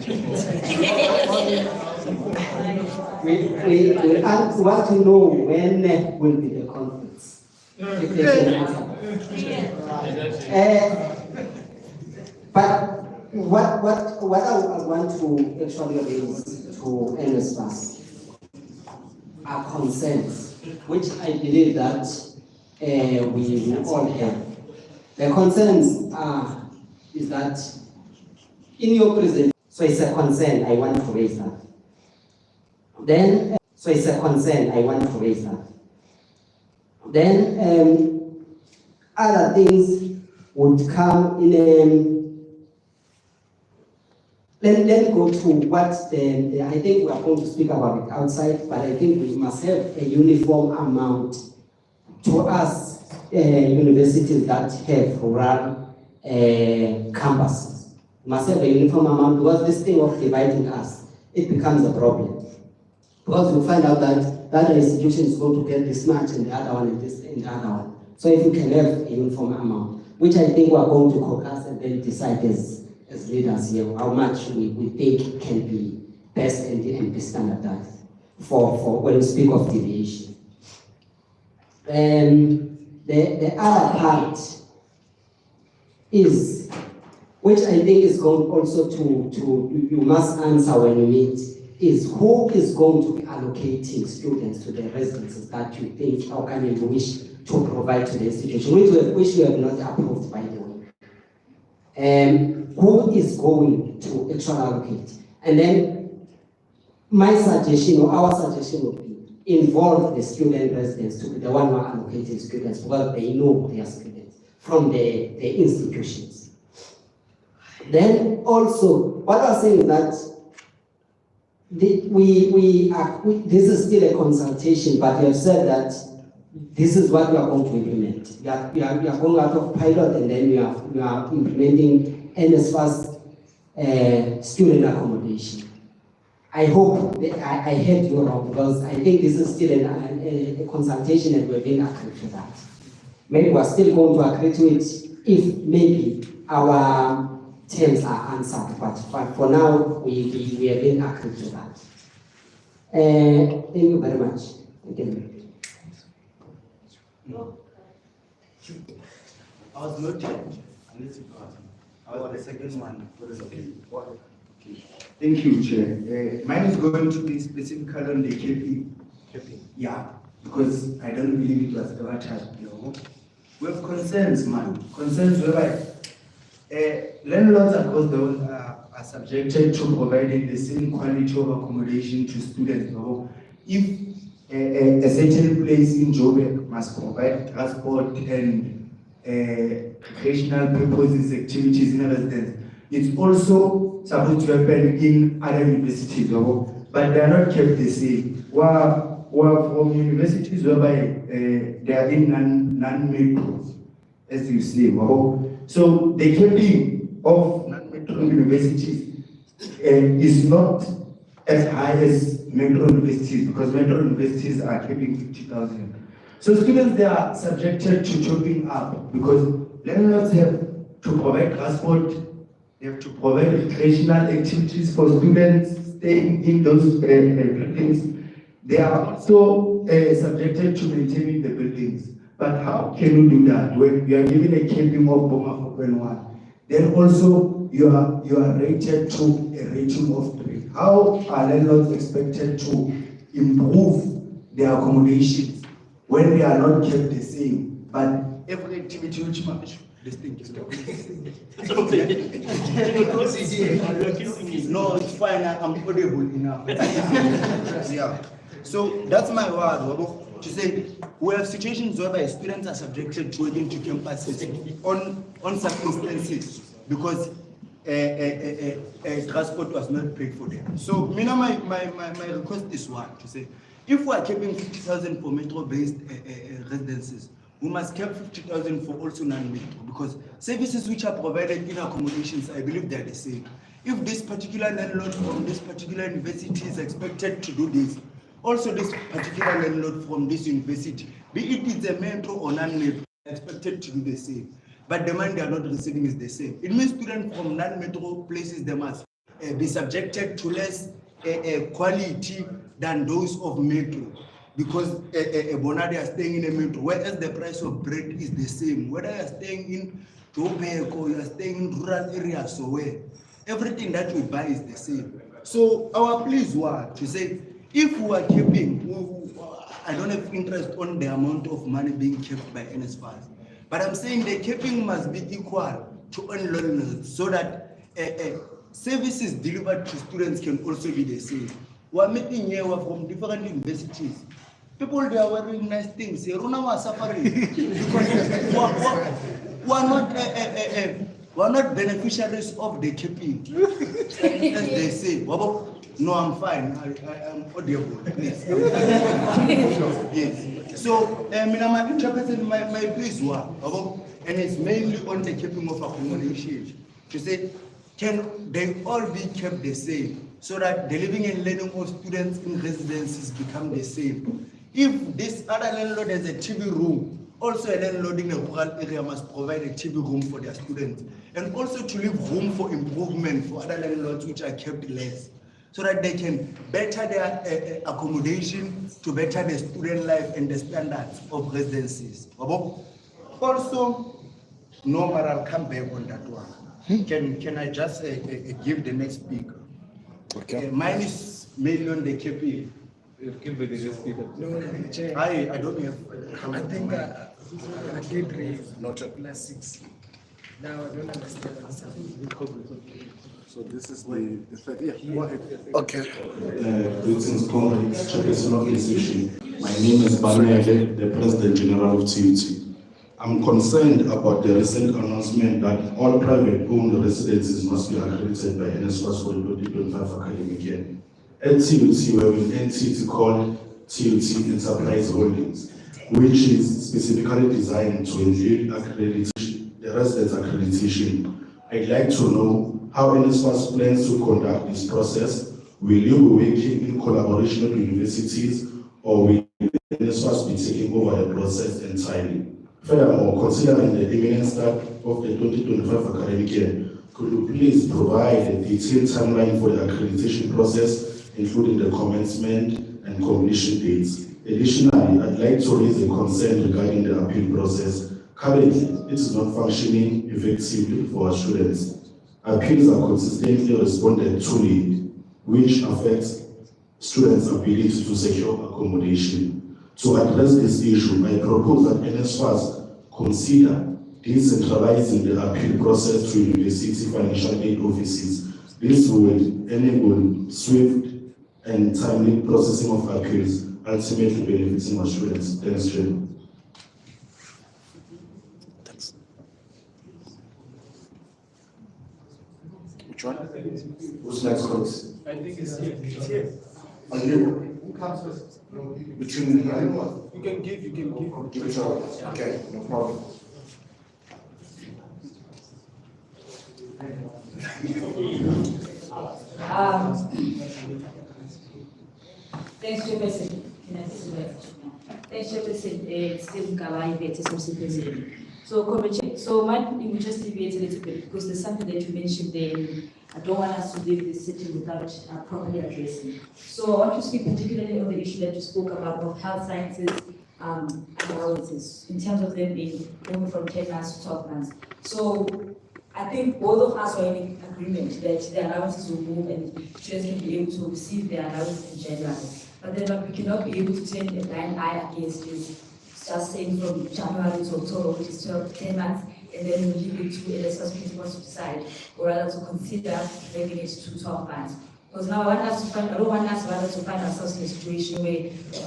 We want to know when will be the conference. If they can answer. But what I want to actually raise to NSFAS are concerns, which I believe that we all have. The concerns is that in your presentation, so it's a concern I want to raise that. Then, so it's a concern I want to raise that. Then, other things would come in. Let's go to what I think we are going to speak about it outside, but I think we must have a uniform amount to us universities that have rural campuses. We must have a uniform amount, because this thing of dividing us, it becomes a problem. Because you find out that the other institution is going to get this much and the other one and this and the other one. So if we can have a uniform amount, which I think we are going to caucus and then decide as leaders here, how much we think can be best and be standardized for when we speak of deviation. And the other part is, which I think is going also to you must answer when you meet, is who is going to be allocating students to the residences that you think or can you wish to provide to the institution, which you have not approved, by the way. Who is going to actually allocate? And then my suggestion or our suggestion would be involve the student residents to be the one who are allocating students, because they know their students from the institutions. Then also, what I was saying is that this is still a consultation, but we have said that this is what we are going to implement. We are going out of pilot, and then we are implementing NSFAS student accommodation. I hope I heard you wrong, because I think this is still a consultation and we're being agreed to that. Maybe we're still going to agree to it if maybe our terms are answered, but for now we have been agreed to that. Thank you very much. Thank you. No. I was not here. I was the second one. Okay. Thank you, Chair. Mine is going to be specifically on the KP. Yeah, because I don't believe it was ever touched. We have concerns, man. Concerns whereby landlords across the world are subjected to providing the same quality of accommodation to students. If a certain place in Joburg must provide transport and recreational purposes activities in a residence, it's also supposed to happen in other universities, but they are not kept the same. We're from universities whereby they are in non-metros, as you say. So the capping of non-metro universities is not as high as metro universities, because metro universities are capping 50,000. So students, they are subjected to chopping up, because landlords have to provide transport, they have to provide recreational activities for students staying in those buildings. They are also subjected to maintaining the buildings. But how can you do that when you are given a camping of Boma 4.1? Then also you are rated to a rating of 3. How are landlords expected to improve their accommodations when they are not kept the same? But every activity which much this thing is no, it's fine. I'm audible enough. Yeah. So that's my word. To say we have situations whereby students are subjected to working to campuses on circumstances because transport was not paid for them. So my request is one, to say if we are keeping 50,000 for metro-based residences, we must keep 50,000 for also non-metro, because services which are provided in accommodations, I believe they are the same. If this particular landlord from this particular university is expected to do this, also this particular landlord from this university, be it it's a metro or non-metro, expected to do the same. But the money they are not receiving is the same. It means students from non-metro places, they must be subjected to less quality than those of metro, because Bonadi are staying in a metro, whereas the price of bread is the same. Whether you are staying in Joburg or you are staying in rural areas, so where everything that we buy is the same. So our pleas were to say, if we are keeping, I don't have interest on the amount of money being kept by NSFAS, but I'm saying the keeping must be equal to enrollment, so that services delivered to students can also be the same. We're meeting here from different universities. People, they are wearing nice things. Runa was suffering because we're not beneficiaries of the keeping, as they say. No, I'm fine. I'm audible. Please. Yes. So, I'm interpreting my pleas were, and it's mainly on the keeping of accommodation. To say, can they all be kept the same, so that the living and learning of students in residences become the same? If this other landlord has a TV room, also a landlord in a rural area must provide a TV room for their students, and also to leave room for improvement for other landlords which are kept less, so that they can better their accommodation to better the student life and the standards of residences. Also, no, but I'll come back on that one. Can I just give the next speaker? Okay. Mine is mainly on the KP. No, I don't have. I think I did raise not plus 6. Now I don't understand what's happening. So this is the third. Yeah, go ahead. Okay. Greetings, colleagues, chairperson of the session. My name is Banele, the President General of TUT. I'm concerned about the recent announcement that all private-owned residences must be accredited by NSFAS for the 2025 academic year. At TUT, we have an entity called TUT Enterprise Holdings, which is specifically designed to ensure accreditation, the residence accreditation. I'd like to know how NSFAS plans to conduct this process. Will you be working in collaboration with universities, or will NSFAS be taking over the process entirely? Furthermore, considering the imminent start of the 2025 academic year, could you please provide a detailed timeline for the accreditation process, including the commencement and completion dates? Additionally, I'd like to raise a concern regarding the appeal process. Currently, it is not functioning effectively for our students. Appeals are consistently responded too late, which affects students' ability to secure accommodation. To address this issue, I propose that NSFAS consider decentralizing the appeal process to university financial aid offices. This will enable swift and timely processing of appeals, ultimately benefiting our students. Thanks, Chair. Thanks. Which one? Who's next, folks? I think it's here. It's here. Are you? Between You can give. Give it all. Okay, no problem. Thanks, Chairperson. Thanks, Chairperson. Still Kawai, the President. So might we just deviate a little bit, because there's something that you mentioned there. I don't want us to leave this sitting without properly addressing. So I want to speak particularly on the issue that you spoke about of health sciences allowances, in terms of them being moving from 10 months to 12 months. So I think both of us are in agreement that the allowances will move and students can be able to receive their allowance in January. But then we cannot be able to turn a blind eye against this, just saying from January to October, which is 10 months, and then we leave it to NSFAS principals to decide, or rather to consider bringing it to 12 months. Because now I don't want us rather to find ourselves in a situation where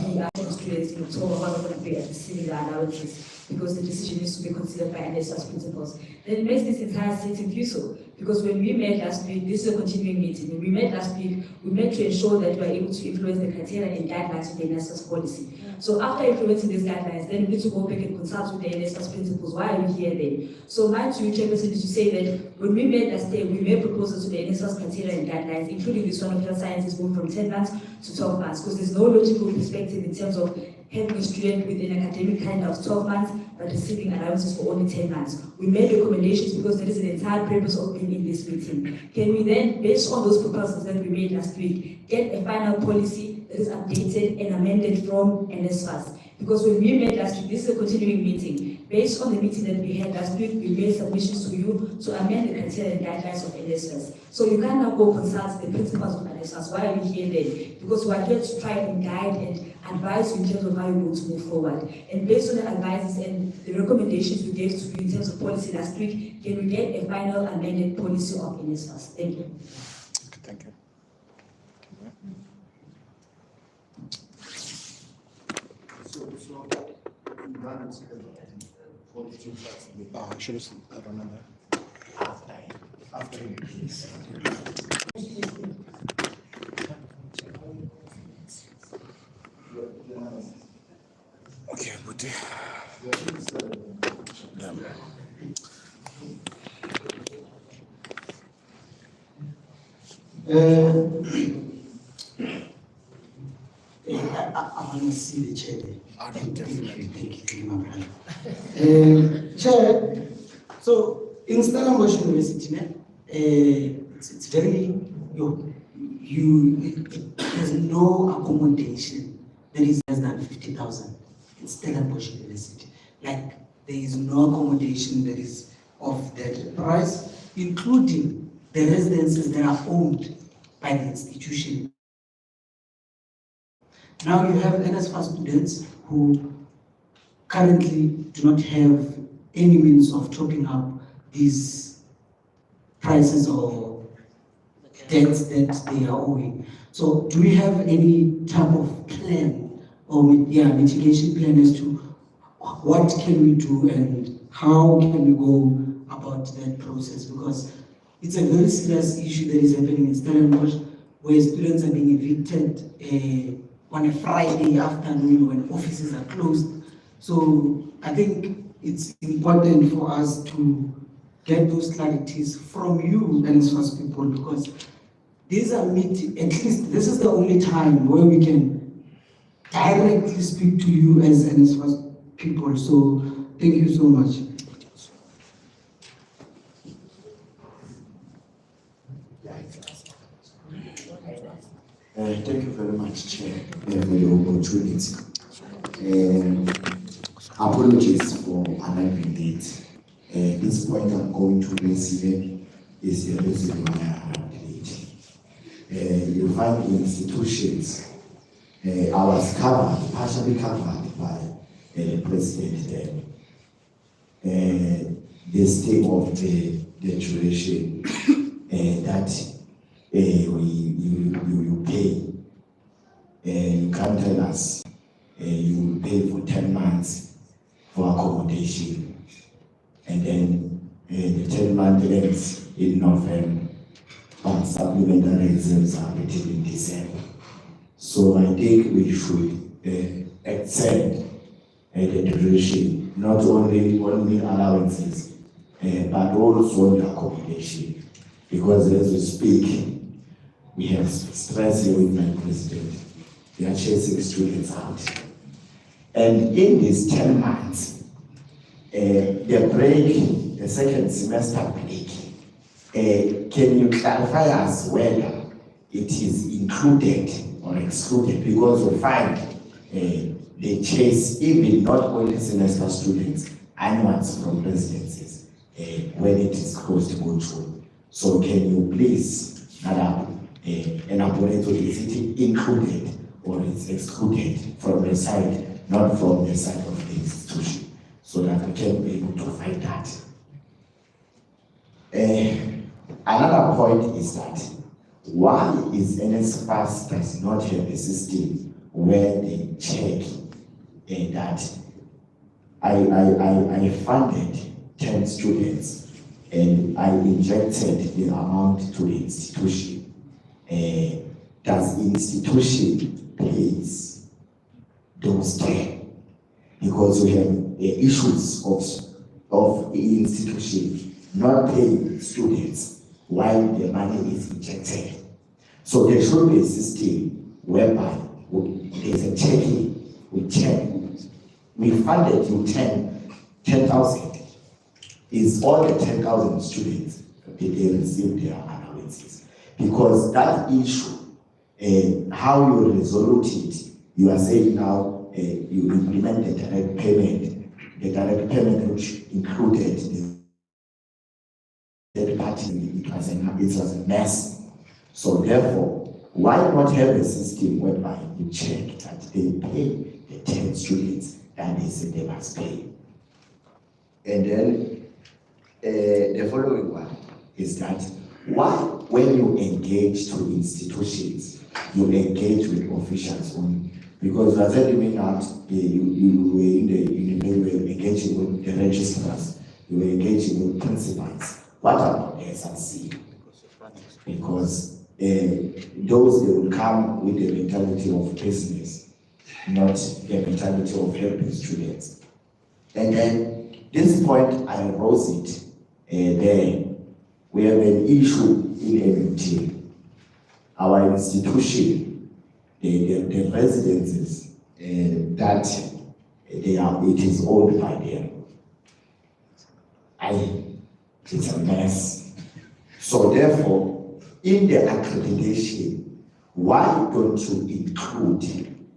we are students in October who are not going to be receiving the allowances, because the decision needs to be considered by NSFAS principals. Then it makes this entire setting useful, because when we met last week, this is a continuing meeting. When we met last week, we met to ensure that we are able to influence the criteria and guidelines of the NSFAS policy. So after implementing these guidelines, then we need to go back and consult with the NSFAS principals. Why are we here then? So my to you, Chairperson, is to say that when we met last day, we made proposals to the NSFAS criteria and guidelines, including this one of health sciences moving from 10 months to 12 months, because there's no logical perspective in terms of having a student with an academic kind of 12 months, but receiving allowances for only 10 months. We made recommendations because there is an entire purpose of being in this meeting. Can we then, based on those proposals that we made last week, get a final policy that is updated and amended from NSFAS? Because when we met last week, this is a continuing meeting. Based on the meeting that we had last week, we made submissions to you to amend the criteria and guidelines of NSFAS. So you can now go consult the principles of NSFAS. Why are we here then? Because we are here to try and guide and advise you in terms of how you want to move forward. And based on the advices and the recommendations we gave to you in terms of policy last week, can we get a final amended policy of NSFAS? Thank you. Thank you. I should have said that on that. After please. Okay, but I want to see the chair there. I don't definitely. Thank you, my brother. Chair, so in Stellenbosch University, it's very, there's no accommodation that is less than 50,000 in Stellenbosch University. Like, there is no accommodation that is of that price, including the residences that are owned by the institution. Now you have NSFAS students who currently do not have any means of topping up these prices or debts that they are owing. So do we have any type of plan or mitigation plan as to what can we do and how can we go about that process? Because it's a very serious issue that is happening in Stellenbosch, where students are being evicted on a Friday afternoon when offices are closed. So I think it's important for us to get those clarities from you and NSFAS people, because these are meetings, at least this is the only time where we can directly speak to you as NSFAS people. So thank you so much. Thank you very much, Chair, for the opportunity. Apologies for arriving late. This point I'm going to raise here is the reason why I arrived late. You find institutions, I was covered, partially covered by the President then. The state of the duration that you pay. You can't tell us you will pay for 10 months for accommodation, and then the 10 month ends in November, but supplementary exams are written in December. So I think we should extend the duration, not only allowances, but also the accommodation, because as we speak, we have stress here with my president. They are chasing students out. And in these 10 months, the break, the second semester break, can you clarify us whether it is included or excluded? Because we find they chase even not only semester students, annuals from residences when it is close to go through. So can you please, Madam, elaborate on is it included or it's excluded from the side, not from the side of the institution, so that we can be able to find that. Another point is that why is NSFAS does not have a system where they check that I funded 10 students and I injected the amount to the institution. Does the institution pays those 10? Because we have issues of the institution not paying students while the money is injected. So there should be a system whereby there's a checking. We check. We funded you 10 10,000 is all the 10,000 students did they receive their allowances? Because that issue, how you resolve it, you are saying now you implement the direct payment which included the third party, it was a mess. So therefore, why not have a system whereby you check that they pay the 10 students that they say they must pay? And then the following one is that why, when you engage to institutions, you engage with officials only? Because as I mean that you were in the university, you were engaging with the registrars, you were engaging with principals. What about the SRC? Because those they will come with the mentality of business, not the mentality of helping students. And then this point I rose it there. We have an issue in MUT. Our institution, the residences that it is owned by them. It's a mess. So therefore, in the accreditation, why don't you include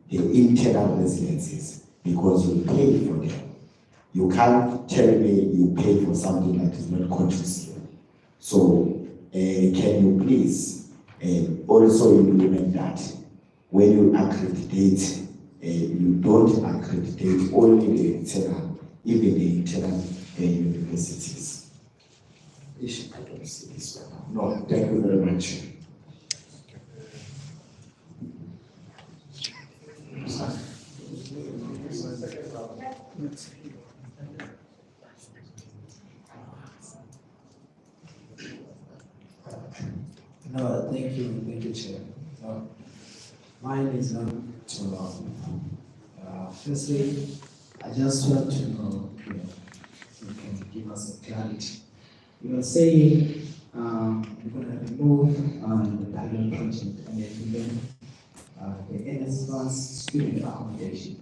the internal residences? Because you pay for them. You can't tell me you pay for something that is not conducive. So can you please also implement that when you accreditate, you don't accreditate only the internal, even the internal universities. I don't see this one. No, thank you very much. No, thank you, Chair. No, mine is not too long. Firstly, I just want to know if you can give us a clarity. You are saying you're going to remove the pilot project and then the NSFAS student accommodation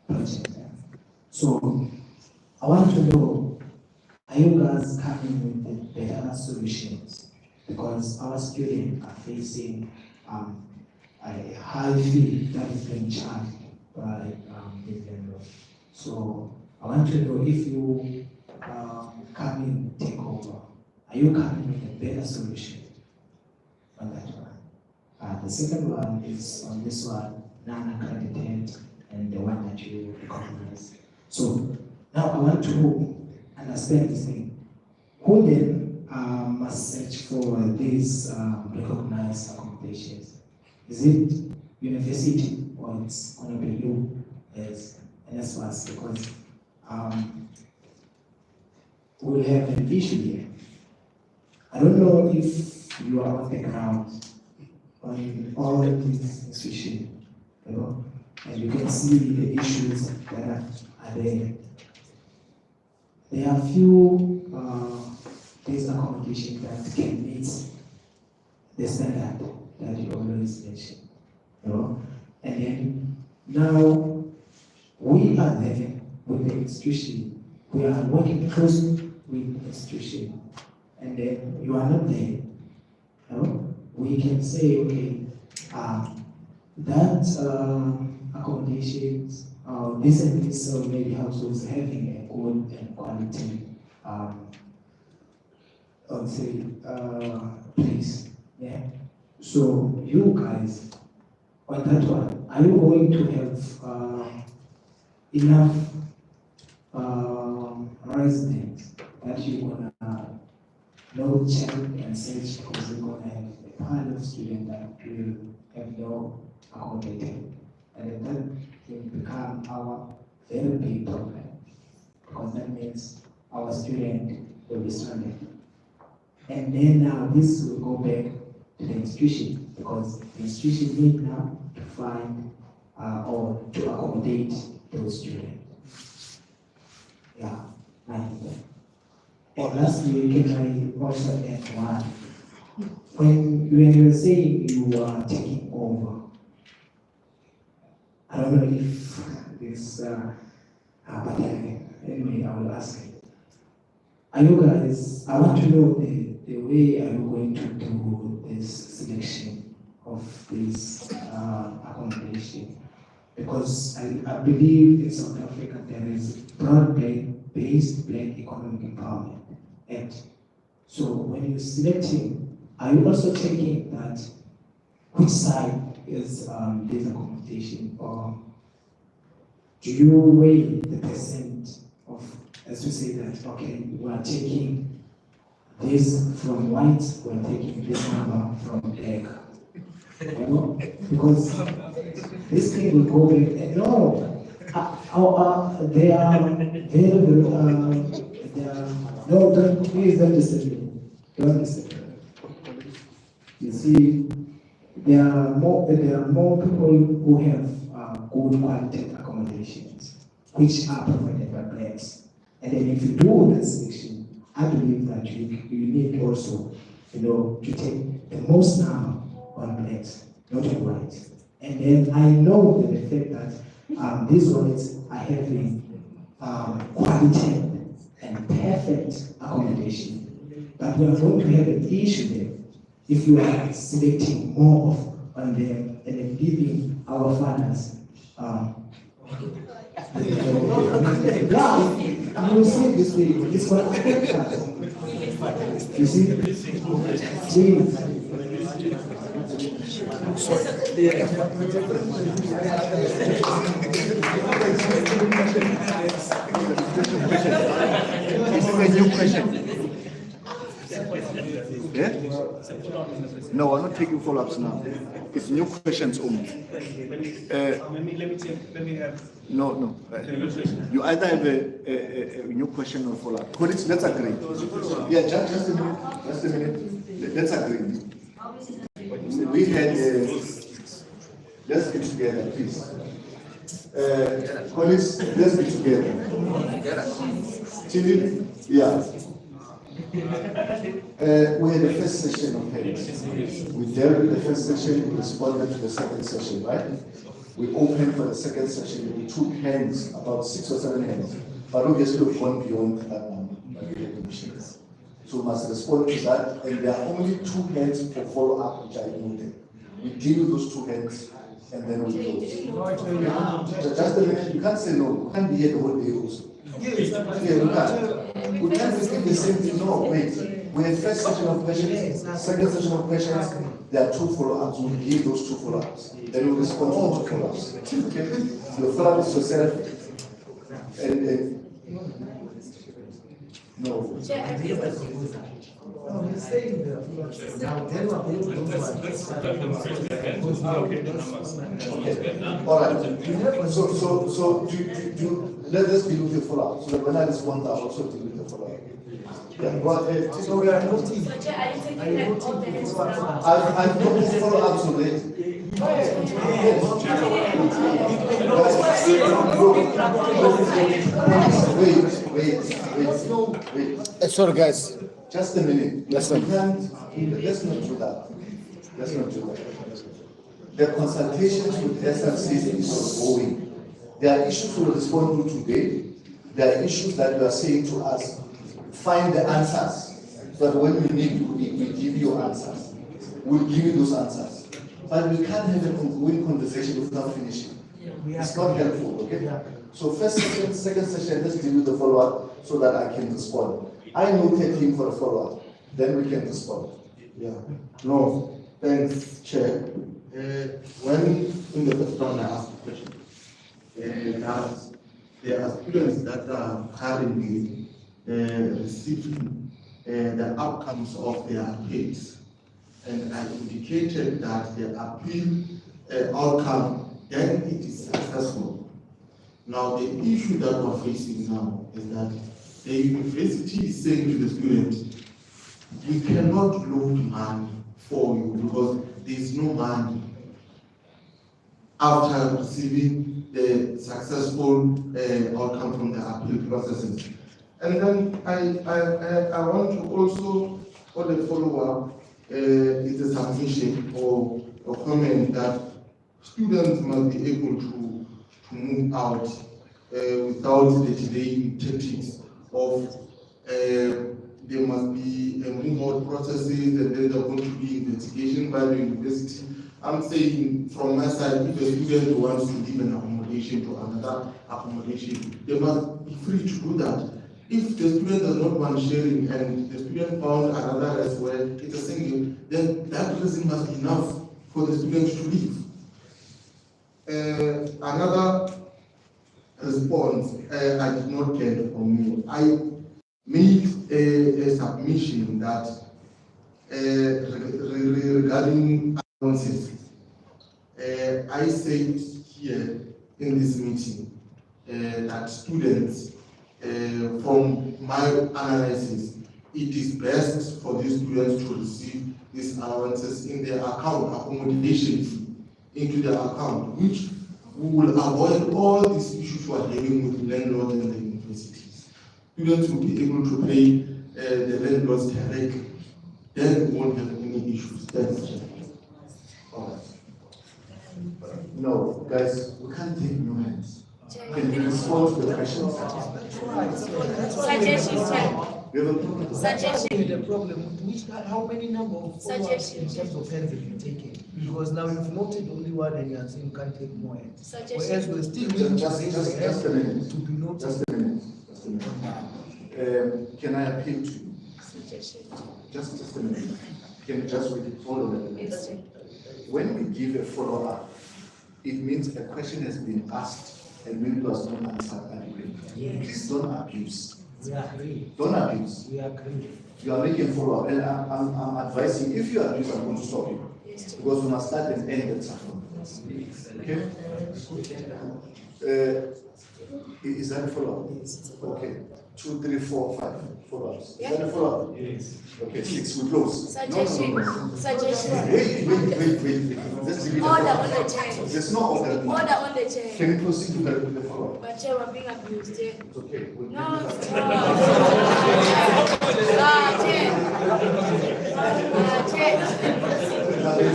project. So I want to know, are you guys coming with the better solutions? Because our students are facing a high fee that is being charged by the vendor. So I want to know if you come in, take over. Are you coming with a better solution on that one? The second one is on this one, non-accredited, and the one that you recognize. So now I want to understand this thing. Who then must search for these recognized accommodations? Is it university or it's going to be you as NSFAS? Because we have an issue here. I don't know if you are on the ground on all of these institutions, and you can see the issues that are there. There are few these accommodations that can meet the standard that you always mention, And then now we are there with the institution. We are working closely with the institution, and then you are not there. We can say, okay, that accommodations, this and this maybe households having a good and quality place. Yeah. So you guys on that one, are you going to have enough residents that you're gonna check and search, because we're gonna have a pile of students that will have no accommodated, and that will become our very big problem, because that means our student will be stranded. And then now this will go back to the institution, because the institution need now to find or to accommodate those students. Yeah, and lastly, can I also add one? When you were saying you are taking over, I don't know if this, but anyway, I will ask it. Are you guys, I want to know the way are you going to do this selection of this accommodation? Because I believe in South Africa there is broad-based Black Economic Empowerment Act. So when you're selecting, are you also checking that which side is this accommodation, or do you weigh the percent of, as you say that, okay, we are taking this from white, we are taking this number from black? You know, because this thing will go back. No, they are very, they are, no, please don't listen to me. Don't listen to me. You see, there are more people who have good quality accommodations, which are provided by blacks. And then if you do that selection, I believe that you need also, to take the most number on blacks, not on white. And then I know that the fact that these whites are having quality and perfect accommodation. But we are going to have an issue there if you are selecting more on them and then giving our fathers. Yeah, you see this thing, it's going to affect us. You see? Please. This is a new question. Yeah? No, I'm not taking follow-ups now. It's new questions only. Let me have. No. You either have a new question or follow-up. Colleagues, let's agree. Yeah, just a minute. Let's agree. We had, let's get together, please. Colleagues, let's be together. Yeah. We had the first session of heads. We dealt with the first session, we responded to the second session, right? We opened for the second session, we took hands, about 6 or 7 hands. But obviously we've gone beyond that number. So we must respond to that, and there are only 2 hands for follow-up which I noted. We deal with those 2 hands, and then we close. Just a minute, you can't say no, you can't be here the whole day also. Yeah, we can't. We can't repeat the same thing. No, wait. We had first session of questions, second session of questions. There are 2 follow-ups. We'll give those 2 follow-ups. Then we'll respond to 2 follow-ups. Okay? Your follow-up is yourself. And no. All right. So let us deal with the follow-up. So that when I respond, I'll also deal with the follow-up. Yeah, go ahead. So, Chair, are you taking all the hands now? I've told you follow-ups already. Wait. Sorry, guys. Just a minute. Yes, Let's not do that. Let's not do that. The consultations with SRCs is ongoing. There are issues we'll respond to today. There are issues that you are saying to us, find the answers, so that when we need, we give you answers. We'll give you those answers. But we can't have an ongoing conversation without finishing. It's not helpful, okay? So first session, second session, let's deal with the follow-up so that I can respond. I noted him for a follow-up, then we can respond. Yeah. No, thanks, Chair. When in the first round I asked the question, there are students that are currently receiving the outcomes of their appeals. And I indicated that the appeal outcome, then it is successful. Now, the issue that we're facing now is that the university is saying to the student, we cannot loan money for you because there is no money after receiving the successful outcome from the appeal processes. And then I want to also, for the follow-up, is a submission or a comment that students must be able to move out without the delaying tactics of there must be move-out processes and then there are going to be investigation by the university. I'm saying from my side, if a student wants to give an accommodation to another accommodation, they must be free to do that. If the student does not want sharing and the student found another as well, it's a single, then that reason must be enough for the student to leave. Another response I did not get from you. I made a submission that regarding allowances. I said here in this meeting that students, from my analysis, it is best for these students to receive these allowances in their account, accommodation fee into their account, which will avoid all these issues we are having with landlords and the universities. Students will be able to pay the landlords directly. Then we won't have any issues. Thanks. All right. No, guys, we can't take new hands. Can you respond to the questions? Suggestions, Chair. We have a problem. Suggestion. The problem, how many number of follow-ups in terms of hands have you taken? Because now you've noted only one and you are saying you can't take more hands. Whereas we're still waiting Just a minute. to be noted. Just a minute. Can I appeal to you? Just a minute. Can you just wait? Hold on a minute. When we give a follow-up, it means a question has been asked and maybe was not answered adequately. Please don't abuse. We agree. Don't abuse. We agree. You are making follow-up, and I'm advising, if you abuse, I'm going to stop you. Because we must start and end at some point. Okay? Is that a follow-up? Yes. Okay. 2, 3, 4, 5 follow-ups. Is that a follow-up? Yes. Okay, 6, we close. Suggestion. No. Suggestion. Wait. Let's delete Order the on the chair. There's no order. Order on the chair. Can you proceed to the follow-up? But Chair, we're being abused. Chair. It's okay. We'll No, take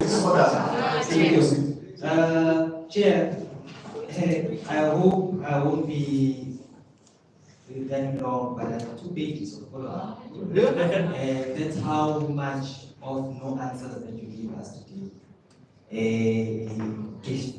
it's it not. Chair, I hope I won't be that long, but I have 2 pages of follow-up. That's how much of no answers that you give us today.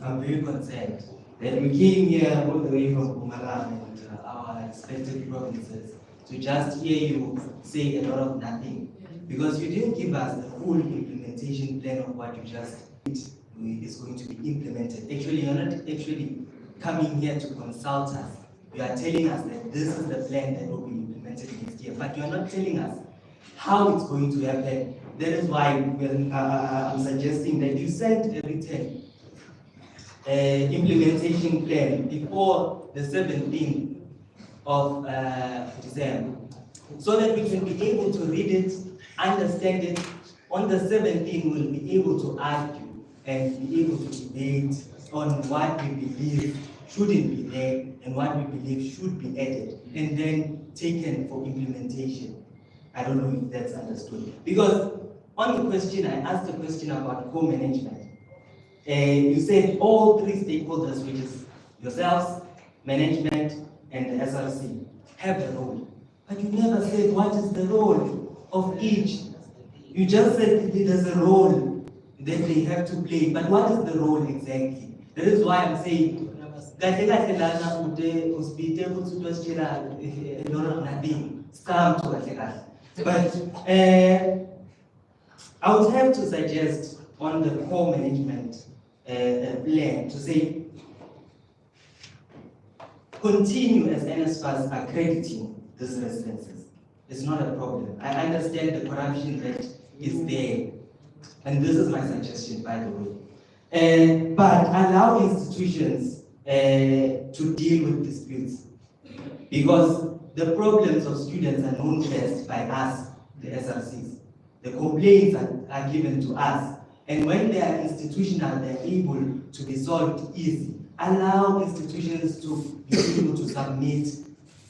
I'm very concerned that we came here all the way from Bumaram and our expected provinces to just hear you say a lot of nothing, because you didn't give us the full implementation plan of what you just is going to be implemented. Actually, you're not actually coming here to consult us. You are telling us that this is the plan that will be implemented next year, but you are not telling us how it's going to happen. That is why I'm suggesting that you send a written implementation plan before the 17th of December, so that we can be able to read it, understand it. On the 17th, we'll be able to argue and be able to debate on what we believe shouldn't be there and what we believe should be added, and then taken for implementation. I don't know if that's understood. Because on the question, I asked a question about co-management. You said all 3 stakeholders, which is yourselves, management, and the SRC, have a role. But you never said what is the role of each. You just said there's a role that they have to play, but what is the role exactly? That is why I'm saying, nothing. But I would have to suggest on the core management plan to say, continue as NSFAS accrediting these residences. It's not a problem. I understand the corruption that is there, and this is my suggestion, by the way. But allow institutions to deal with disputes, because the problems of students are known best by us, the SRCs. The complaints are given to us, and when they are institutional, they are able to be solved easy. Allow institutions to be able to submit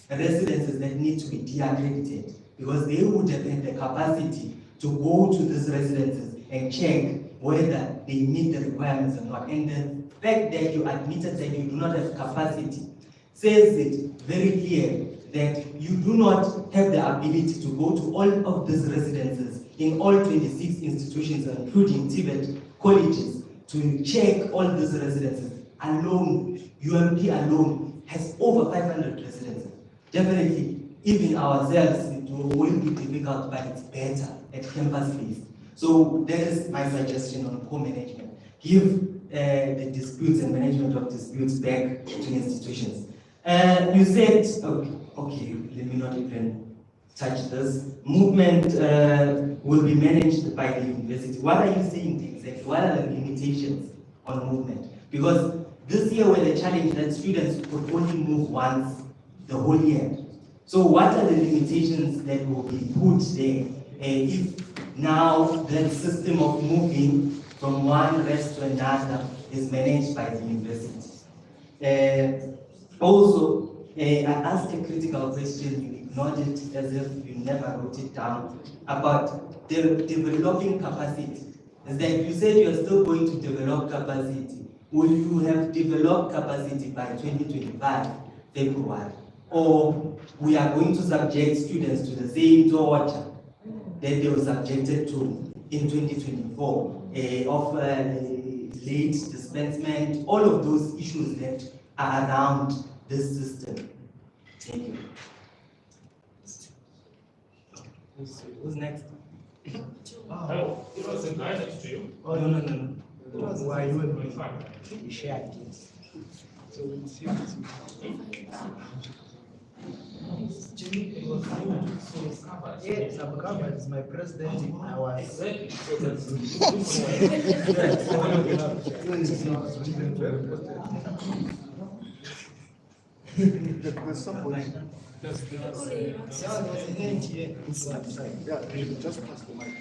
residences that need to be de-accredited, because they would have had the capacity to go to these residences and check whether they meet the requirements or not. And the fact that you admitted that you do not have capacity says it very clear that you do not have the ability to go to all of these residences in all 26 institutions, including TVET colleges, to check all these residences. Alone, UMP alone has over 500 residences. Definitely, even ourselves, it will be difficult, but it's better at campus-based. So that is my suggestion on co-management. Give the disputes and management of disputes back to institutions. You said, okay, let me not even touch this. Movement will be managed by the university. What are you saying exactly? What are the limitations on movement? Because this year were the challenge that students could only move once the whole year. So what are the limitations that will be put there if now that system of moving from one rest to another is managed by the university? Also, I asked a critical question, you ignored it as if you never wrote it down, about developing capacity. Is that you said you're still going to develop capacity. Will you have developed capacity by 2025 February? Or we are going to subject students to the same torture that they were subjected to in 2024 of late dispensement, all of those issues that are around this system. Thank you. Who's next? Oh, it wasn't next to you. Oh, no. It was why you and me shared this. So we'll see. Yes, I'm covered. It's my president. I was. Exactly. So that's There's somebody. Yeah, just pass the mic.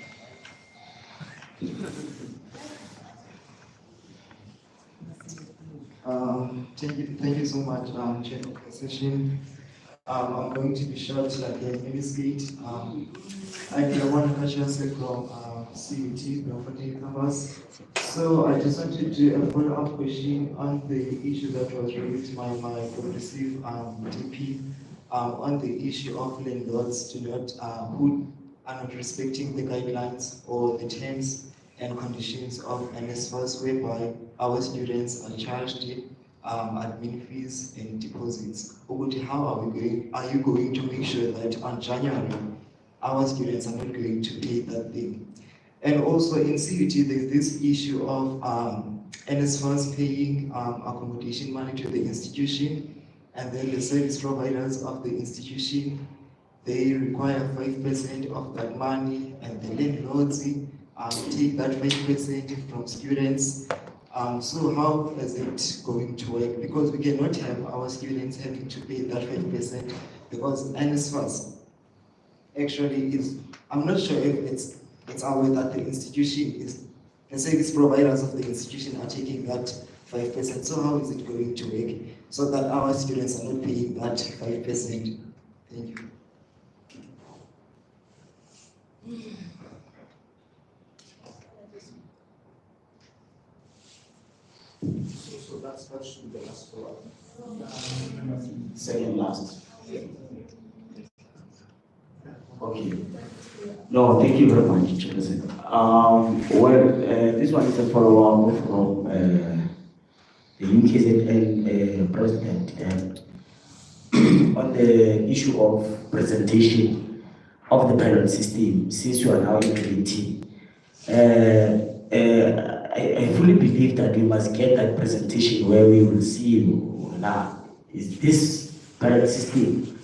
Thank you so much, Chair of the session. I'm going to be short like a minuscule. I'm one Kashase from CUT, Bloemfontein campus. So I just wanted to do a follow-up question on the issue that was raised by my progressive TP on the issue of landlords who are not respecting the guidelines or the terms and conditions of NSFAS, whereby our students are charged admin fees and deposits. How are you going to make sure that on January our students are not going to pay that thing? And also in CUT, there's this issue of NSFAS paying accommodation money to the institution, and then the service providers of the institution, they require 5% of that money, and the landlords take that 5% from students. So how is it going to work? Because we cannot have our students having to pay that 5%, because NSFAS actually is, I'm not sure if it's our way that the institution is, the service providers of the institution are taking that 5%. So how is it going to work so that our students are not paying that 5%? Thank you. So that should be the last follow-up. Second last. Okay. No, thank you very much, Chairperson. This one is a follow-up from the UKZN president on the issue of presentation of the pilot system, since you are now implementing. I fully believe that we must get that presentation where we will see now, is this pilot system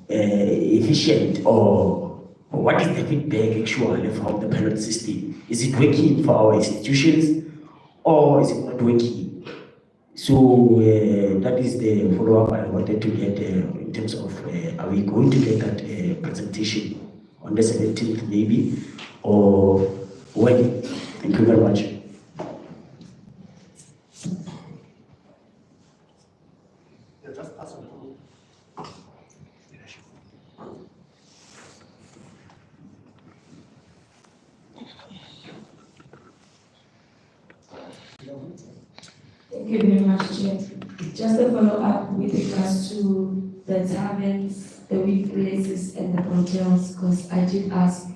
efficient, or what is the feedback actually from the pilot system? Is it working for our institutions or is it not working? So that is the follow-up I wanted to get in terms of are we going to get that presentation on the 17th maybe, or when? Thank you very much. Yeah, just pass on. Thank you very much, Chair. Just a follow-up with regards to the taverns, the weak places, and the hotels, because I did ask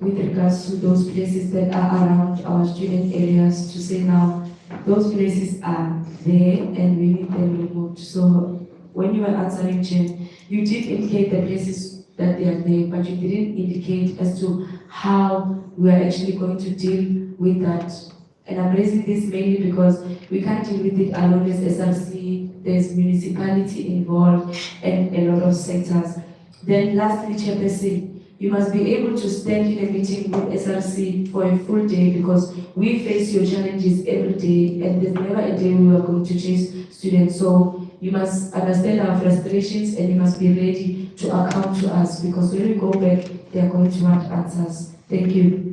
with regards to those places that are around our student areas to say now, those places are there and we need them removed. So when you were answering, Jen, you did indicate the places that they are there, but you didn't indicate as to how we are actually going to deal with that. And I'm raising this mainly because we can't deal with it alone as SRC, there's municipality involved and a lot of sectors. Then lastly, Chairperson, you must be able to stand in a meeting with SRC for a full day because we face your challenges every day and there's never a day we are going to chase students. So you must understand our frustrations and you must be ready to account to us because when we go back, they are going to want answers. Thank you.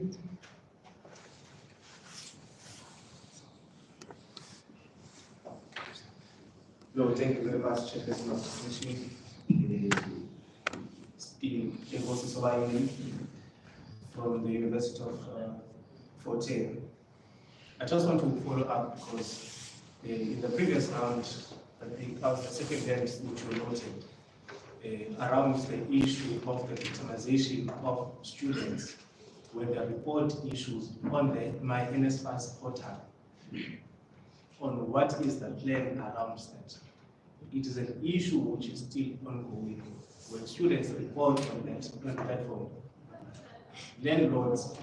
No, thank you very much, Chairperson of the session. From the University of Fort Hare. I just want to follow up because in the previous round, I think that was the second hand which we noted around the issue of the victimization of students when they report issues on the My NSFAS portal on what is the plan around that. It is an issue which is still ongoing. When students report on that platform, landlords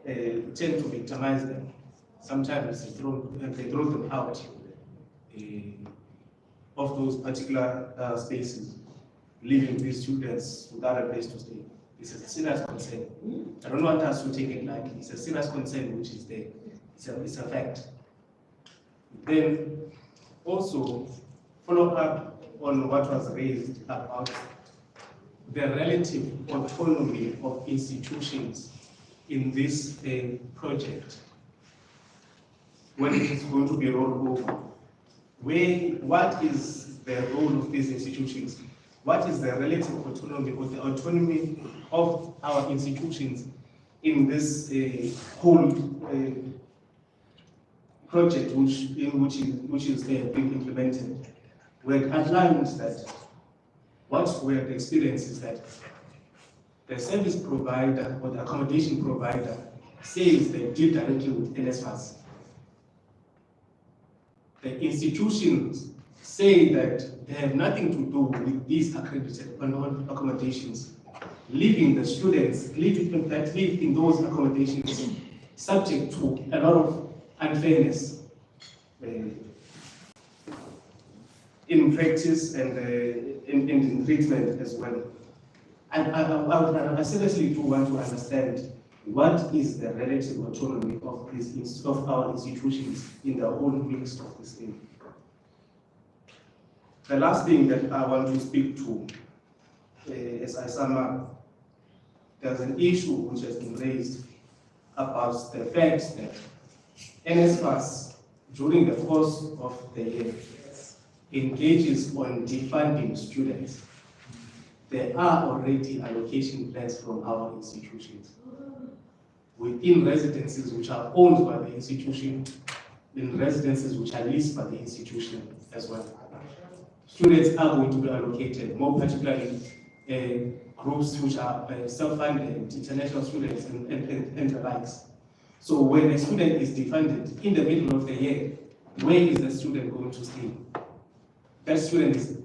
tend to victimize them. Sometimes they throw them out of those particular spaces, leaving these students without a place to stay. It's a serious concern. I don't want us to take it lightly. It's a serious concern which is there. It's a fact. Then also follow up on what was raised about the relative autonomy of institutions in this project when it is going to be rolled over. What is the role of these institutions? What is the relative autonomy or the autonomy of our institutions in this whole project which is being implemented? We outlined that what we have experienced is that the service provider or the accommodation provider says they deal directly with NSFAS. The institutions say that they have nothing to do with these accredited accommodations, leaving the students live in those accommodations subject to a lot of unfairness in practice and in treatment as well. And I seriously do want to understand what is the relative autonomy of our institutions in the whole mix of this thing. The last thing that I want to speak to, as I sum up, there's an issue which has been raised about the fact that NSFAS, during the course of the year, engages on defunding students. There are already allocation plans from our institutions within residences which are owned by the institution, in residences which are leased by the institution as well. Students are going to be allocated, more particularly groups which are self-funded, international students and the likes. So when a student is defunded in the middle of the year, where is the student going to stay? That student is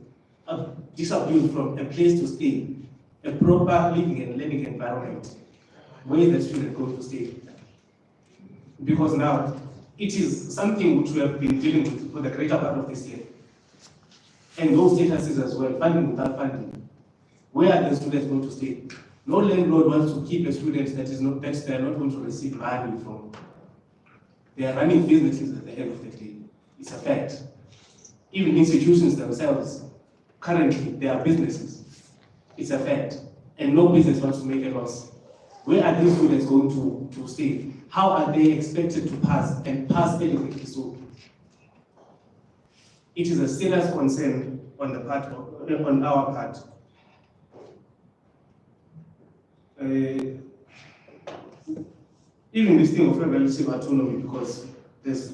disabused from a place to stay, a proper living and learning environment. Where is the student going to stay? Because now it is something which we have been dealing with for the greater part of this year. And those statuses as well, funding without funding. Where are the students going to stay? No landlord wants to keep a student that they are not going to receive money from. They are running businesses at the end of the day. It's a fact. Even institutions themselves, currently, they are businesses. It's a fact. And no business wants to make a loss. Where are these students going to stay? How are they expected to pass and pass adequately so? It is a serious concern on our part. Even this thing of relative autonomy, because there's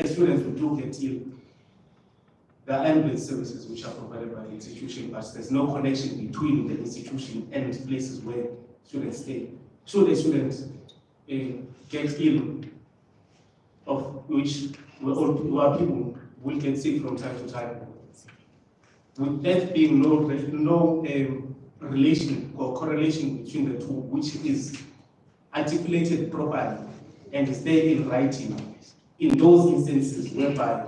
students who do get ill, there are ambulance services which are provided by the institution, but there's no connection between the institution and places where students stay. Should a student get ill, of which our people will get sick from time to time, with that being no relation or correlation between the two, which is articulated properly and is there in writing, in those instances whereby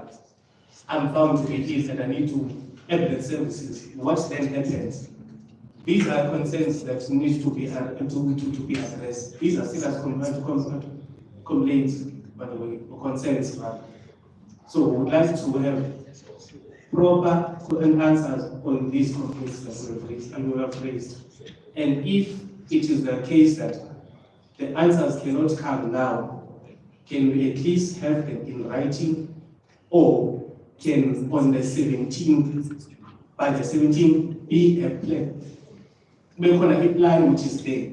I'm found to be ill and I need to ambulance services, what then happens? These are concerns that need to be addressed. These are still as complaints, by the way, or concerns, rather. So we would like to have proper answers on these complaints that we have raised. And if it is the case that the answers cannot come now, can we at least have them in writing, or can on the 17th, by the 17th, be a plan? We're going to plan which is there.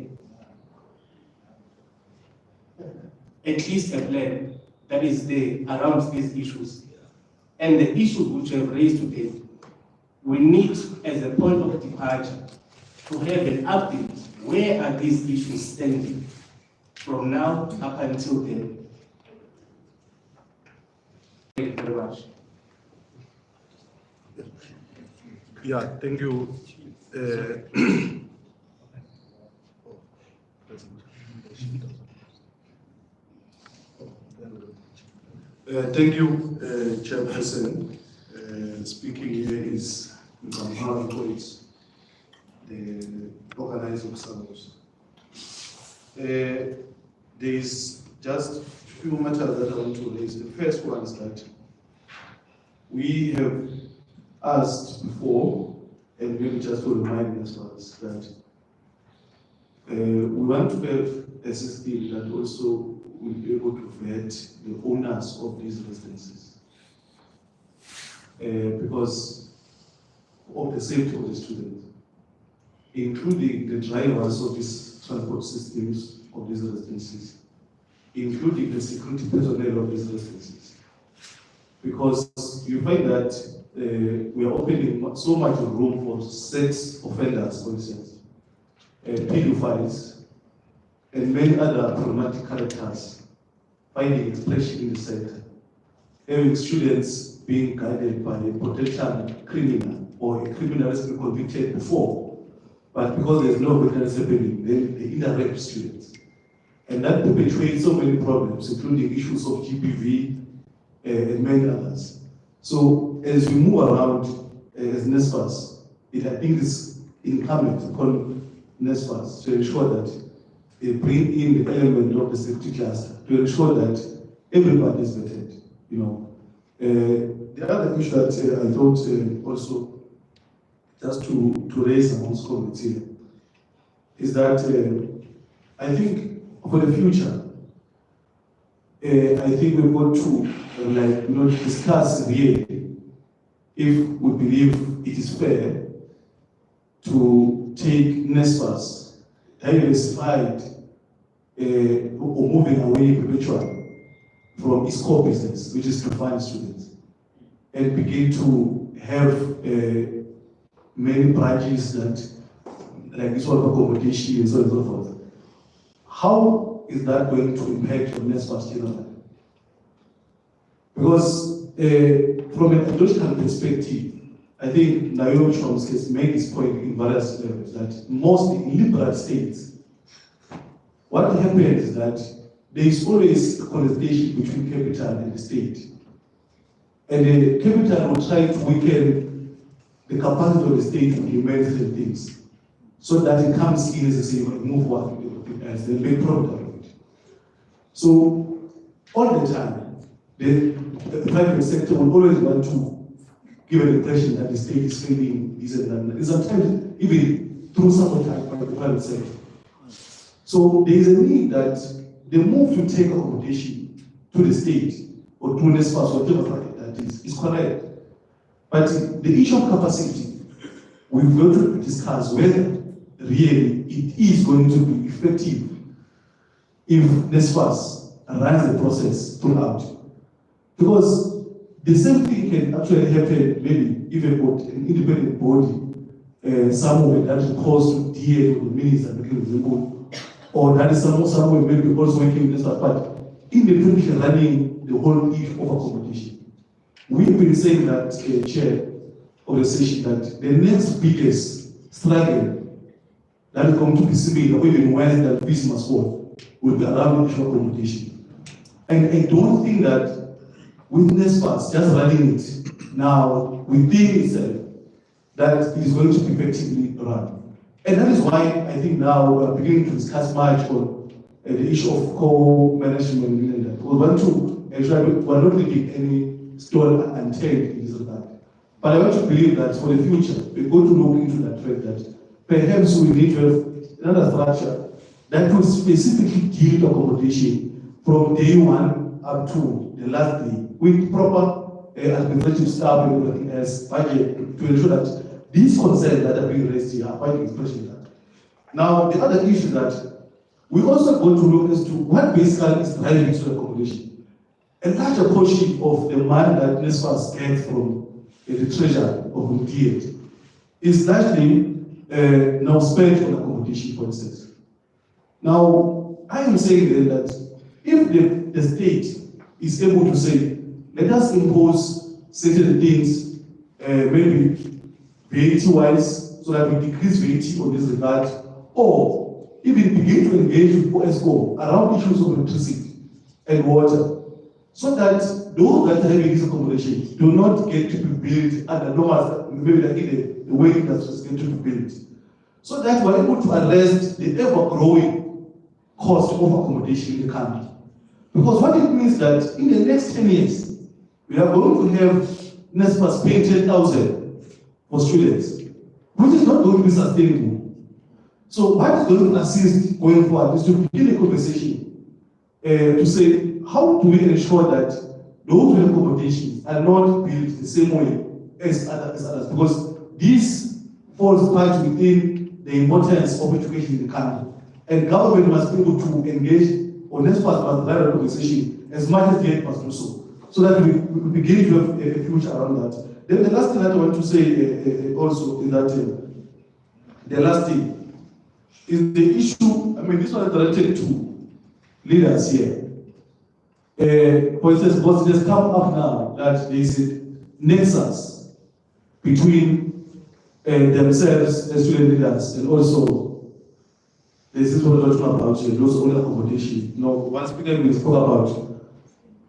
At least a plan that is there around these issues. And the issues which we have raised today, we need as a point of departure to have an update. Where are these issues standing from now up until then? Thank you very much. Yeah, thank you. Thank you, Chairperson. Speaking here is Mkamhara Koits, the organizer of SAMOS. There is just a few matters that I want to raise. The first one is that we have asked before, and maybe just to remind us that we want to have a system that also will be able to vet the owners of these residences. Because of the safety of the students, including the drivers of these transport systems of these residences, including the security personnel of these residences. Because you find that we are opening so much room for sex offenders, for instance, pedophiles, and many other problematic characters finding expression in the sector. Having students being guided by a potential criminal or a criminal has been convicted before, but because there's no evidence happening, then they interrupt students. And that perpetuates so many problems, including issues of GBV and many others. So as we move around as NSFAS, I think it's incumbent upon NSFAS to ensure that they bring in the element of the safety cluster to ensure that everybody is vetted. The other issue that I thought also just to raise amongst comments here is that I think for the future, I think we've got to discuss really if we believe it is fair to take NSFAS diversified or moving away perpetually from its core business, which is to find students, and begin to have many branches that, like this sort of accommodation and so on and so forth. How is that going to impact on NSFAS generally? Because from an ideological perspective, I think Naomi Chomsky has made this point in various levels that most liberal states, what happens is that there is always a conversation between capital and the state. And the capital will try to weaken the capacity of the state to implement certain things so that it comes in as a say, move what as the big product of it. So all the time, the private sector will always want to give an impression that the state is failing this and that. And sometimes even through sabotage by the private sector. So there is a need that the move to take accommodation to the state or to NSFAS, whatever that is correct. But the issue of capacity, we've got to discuss whether really it is going to be effective if NSFAS runs the process throughout. Because the same thing can actually happen maybe if an independent body somewhere that reports to DA or the minister making the report, or that is somewhere maybe also working in this but independently running the whole issue of accommodation. We've been saying that, Chair of the session, that the next biggest struggle that is going to be similar, even when that peace must fall, will be around the issue of accommodation. And I don't think that with NSFAS just running it now within itself, that it is going to be effectively run. And that is why I think now we are beginning to discuss much on the issue of co-management and that. We want to ensure we are not leaving any stone unturned in this regard. But I want to believe that for the future, we're going to look into that fact that perhaps we need to have another structure that would specifically deal with accommodation from day one up to the last day with proper administrative staff and everything else budget to ensure that these concerns that are being raised here are quite expression that. Now, the other issue that we also going to look as to what basically is driving to accommodation. A larger portion of the money that NSFAS gets from the treasury of DA is largely now spent on accommodation, for instance. Now, I am saying then that if the state is able to say, let us impose certain things, maybe VAT-wise, so that we decrease VAT on this regard, or even begin to engage with OSCO around issues of electricity and water, so that those that are having these accommodations do not get to be built at the normal, maybe like in the way that is going to be built. So that we're able to arrest the ever-growing cost of accommodation in the country. Because what it means that in the next 10 years, we are going to have NSFAS paying 10,000 for students, which is not going to be sustainable. So what is going to assist going forward is to begin a conversation to say, how do we ensure that those with accommodations are not built the same way as others? Because this falls part within the importance of education in the country. And government must be able to engage, or NSFAS must drive a conversation as much as they must do so that we begin to have a future around that. Then the last thing that I want to say also is that the last thing is the issue, I mean, this one is directed to leaders here. For instance, because it has come up now that there is a nexus between themselves as student leaders and also there's this one we're talking about those only accommodation. You know, one speaker we spoke about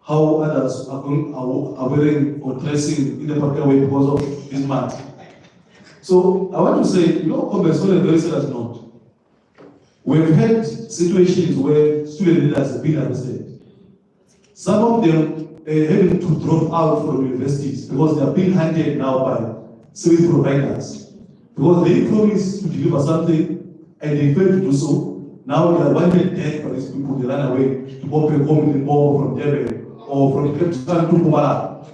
how others are wearing or dressing in a particular way because of this matter. So I want to say, you know, on a very serious note, we've had situations where student leaders have been arrested. Some of them having to drop out from universities because they are being handed now by service providers. Because they promised to deliver something and they failed to do so. Now they are wanted dead by these people, they run away to go back home in Congo from Debe or from Cape Town to Kumara.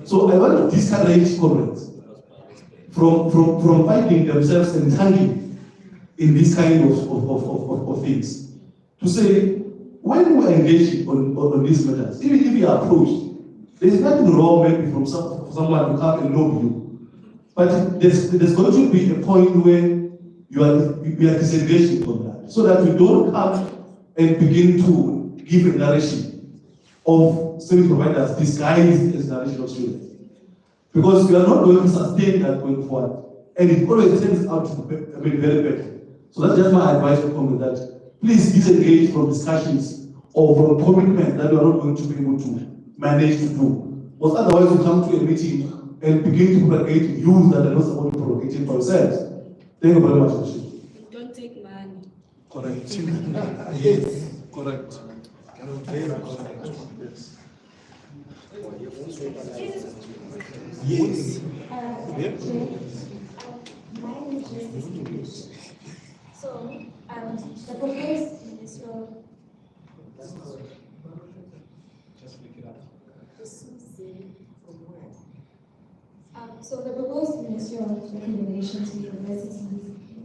So I want to discourage comrades from finding themselves entangling in this kind of things. To say, when we are engaging on these matters, even if you are approached, there is nothing wrong maybe from someone to come and love you. But there's going to be a point where we are disengaging from that, so that we don't come and begin to give a narration of service providers disguised as narration of students. Because we are not going to sustain that going forward. And it always turns out to be very bad. So that's just my advice to come with that. Please disengage from discussions or from commitments that you are not going to be able to manage to do. Because otherwise you come to a meeting and begin to propagate views that are not supposed to be propagated for yourselves. Thank you very much, Ashik. Don't take money. Correct. Yes, correct. Yes. So, the proposed ministerial. So the proposed ministerial recommendation to universities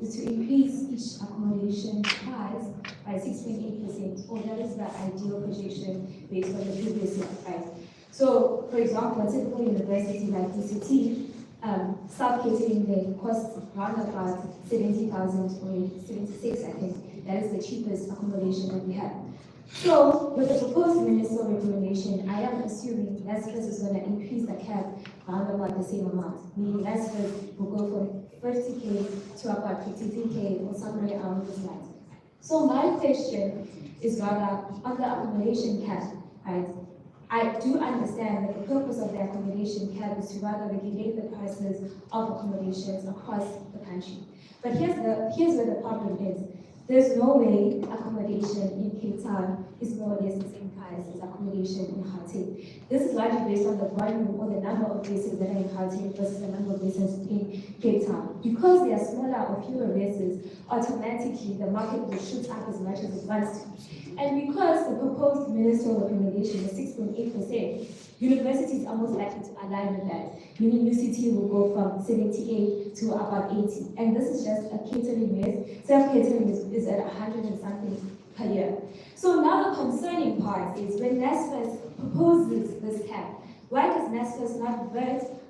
is to increase each accommodation price by 6.8%, or that is the ideal projection based on the previous price. So, for example, a typical university like DCT, self-catering their costs around about 70,000 or 76, I think. That is the cheapest accommodation that we have. So, with the proposed ministerial recommendation, I am assuming NSFAS is going to increase the cap around about the same amount, meaning NSFAS will go from 50K to about 53K or somewhere around this line. So my question is rather on the accommodation cap, right? I do understand that the purpose of the accommodation cap is to rather regulate the prices of accommodations across the country. But here's where the problem is. There's no way accommodation in Cape Town is more or less the same price as accommodation in Gauteng. This is largely based on the volume or the number of races that are in Gauteng versus the number of races in Cape Town. Because they are smaller or fewer races, automatically the market will shoot up as much as it wants to. And because the proposed ministerial recommendation is 6.8%, universities are most likely to align with that, meaning UCT will go from 78 to about 80. And this is just a catering rate. Self-catering is at 100 and something per year. So now the concerning part is when NSFAS proposes this cap, why does NSFAS not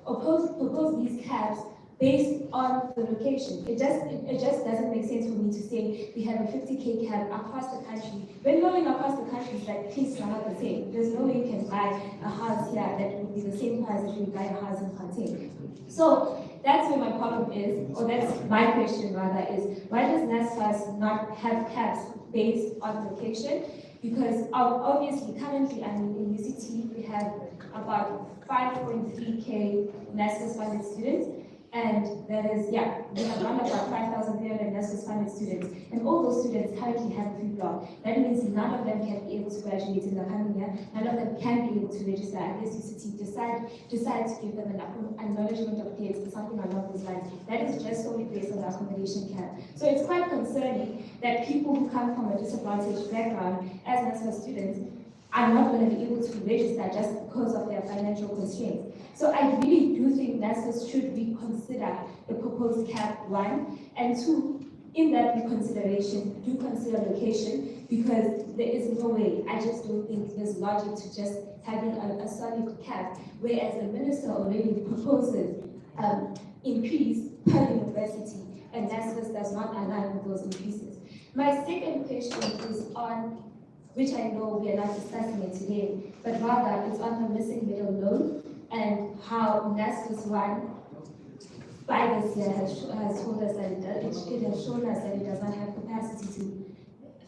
propose these caps based on the location? It just doesn't make sense for me to say we have a 50K cap across the country. When going across the country is like, please are not the same. There's no way you can buy a house here that would be the same price as you would buy a house in Gauteng. So that's where my problem is, or that's my question rather, is why does NSFAS not have caps based on location? Because obviously currently, I mean, in UCT we have about 5.3K NSFAS funded students. And that is, yeah, we have around about 5,300 NSFAS funded students. And all those students currently have a free block. That means none of them can be able to graduate in the coming year. None of them can be able to register unless UCT decide to give them an acknowledgement of dates or something along those lines. That is just solely based on the accommodation cap. So it's quite concerning that people who come from a disadvantaged background as NSFAS students are not going to be able to register just because of their financial constraints. So I really do think NSFAS should reconsider the proposed cap, one, and two, in that reconsideration, do consider location, because there is no way, I just don't think there's logic to just having a solid cap, whereas the minister already proposes increase per university, and NSFAS does not align with those increases. My second question is on, which I know we are not discussing it today, but rather it's on the missing middle loan and how NSFAS 1 by this year has told us that it has shown us that it does not have capacity to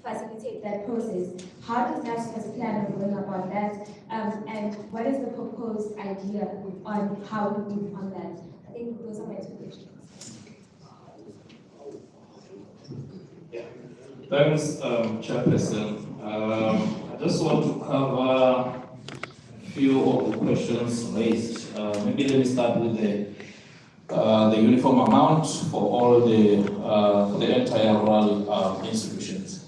facilitate that process. How does NSFAS plan on going about that? And what is the proposed idea on how we move on that? I think those are my two questions. Thanks, Chairperson. I just want to cover a few of the questions raised. Maybe let me start with the uniform amount for all the entire rural institutions.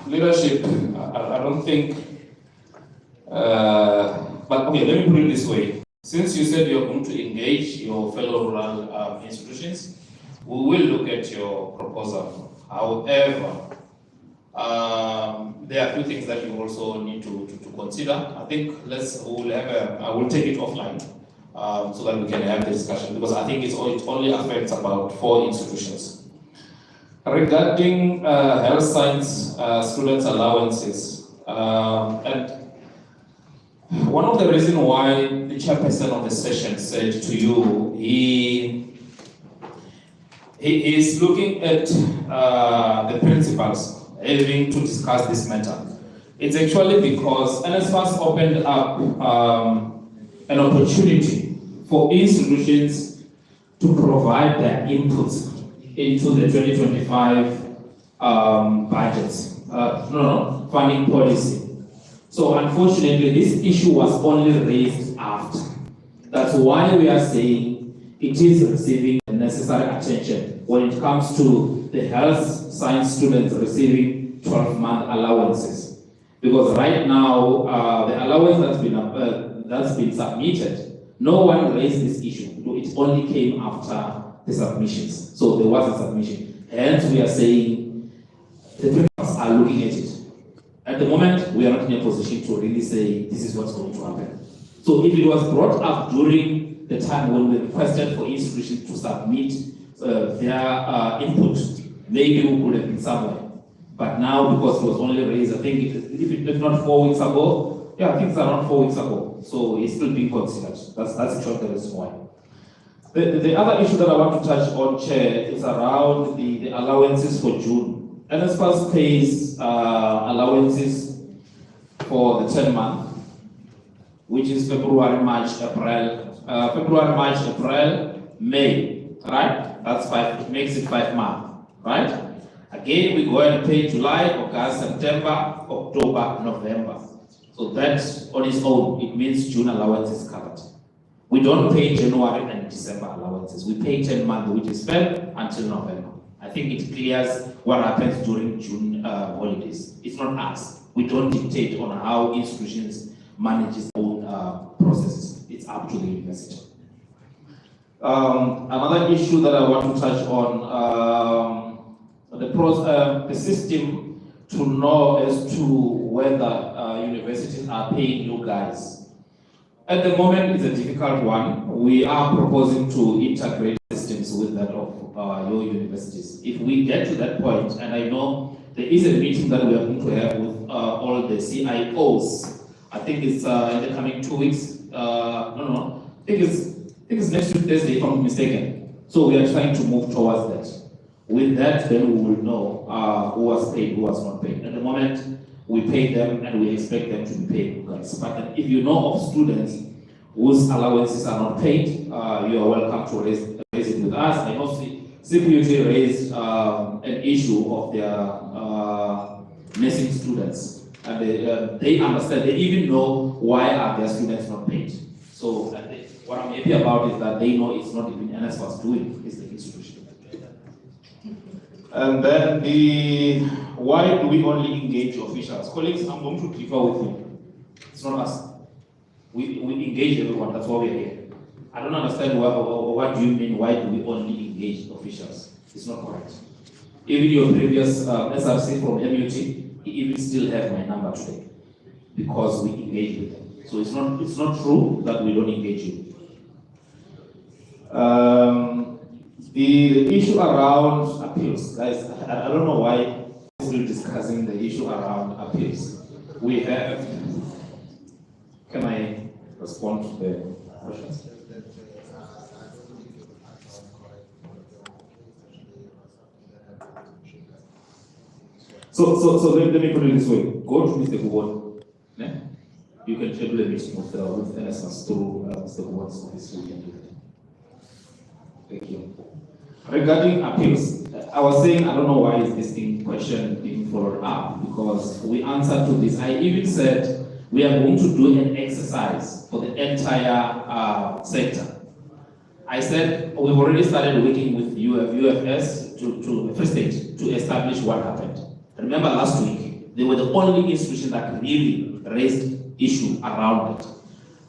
Leadership, I don't think, but okay, let me put it this way. Since you said you're going to engage your fellow rural institutions, we will look at your proposal. However, there are a few things that you also need to consider. I think I will take it offline so that we can have the discussion, because I think it only affects about 4 institutions. Regarding health science students' allowances, and one of the reasons why the chairperson of the session said to you, he is looking at the principals having to discuss this matter. It's actually because NSFAS opened up an opportunity for institutions to provide their inputs into the 2025 funding policy. So unfortunately, this issue was only raised after. That's why we are saying it is receiving the necessary attention when it comes to the health science students receiving 12-month allowances. Because right now, the allowance that's been submitted, no one raised this issue. It only came after the submissions. So there was a submission. Hence, we are saying the principals are looking at it. And the moment, we are not in a position to really say this is what's going to happen. So if it was brought up during the time when we requested for institutions to submit their input, maybe we could have been somewhere. But now, because it was only raised, I think if not 4 weeks ago, yeah, I think it's around 4 weeks ago. So it's still being considered. That's the reason why. The other issue that I want to touch on, Chair, is around the allowances for June. NSFAS pays allowances for the 10 month, which is February, March, April, May, right? That's 5, it makes it 5 months, right? Again, we go and pay July, August, September, October, November. So that on its own, it means June allowance is covered. We don't pay January and December allowances. We pay 10 months, which is Feb until November. I think it clears what happens during June holidays. It's not us. We don't dictate on how institutions manage its own processes. It's up to the university. Another issue that I want to touch on, the system to know as to whether universities are paying you guys. At the moment, it's a difficult one. We are proposing to integrate systems with that of your universities. If we get to that point, and I know there is a meeting that we are going to have with all the CIOs. I think it's in the coming 2 weeks. I think it's next week Thursday, if I'm not mistaken. So we are trying to move towards that. With that, then we will know who was paid, who was not paid. At the moment, we pay them and we expect them to be paid, guys. But if you know of students whose allowances are not paid, you are welcome to raise it with us. I know CPUT raised an issue of their missing students. And they understand, they even know why are their students not paid. So what I'm happy about is that they know it's not even NSFAS doing, it's the institution. And then why do we only engage officials? Colleagues, I'm going to differ with you. It's not us. We engage everyone, that's why we're here. I don't understand what do you mean, why do we only engage officials? It's not correct. Even your previous SRC from MUT, he even still have my number today because we engage with them. So it's not true that we don't engage you. The issue around appeals, guys, I don't know why we're still discussing the issue around appeals. We have, can I respond to the questions? So let me put it this way. Go to Mr. Gubon. Yeah? You can schedule a meeting with NSFAS through Mr. Gubon's office. We can do that. Thank you. Regarding appeals, I was saying I don't know why is this question being followed up, because we answered to this. I even said we are going to do an exercise for the entire sector. I said we've already started working with UFS to Free State to establish what happened. Remember last week, they were the only institution that really raised issue around it.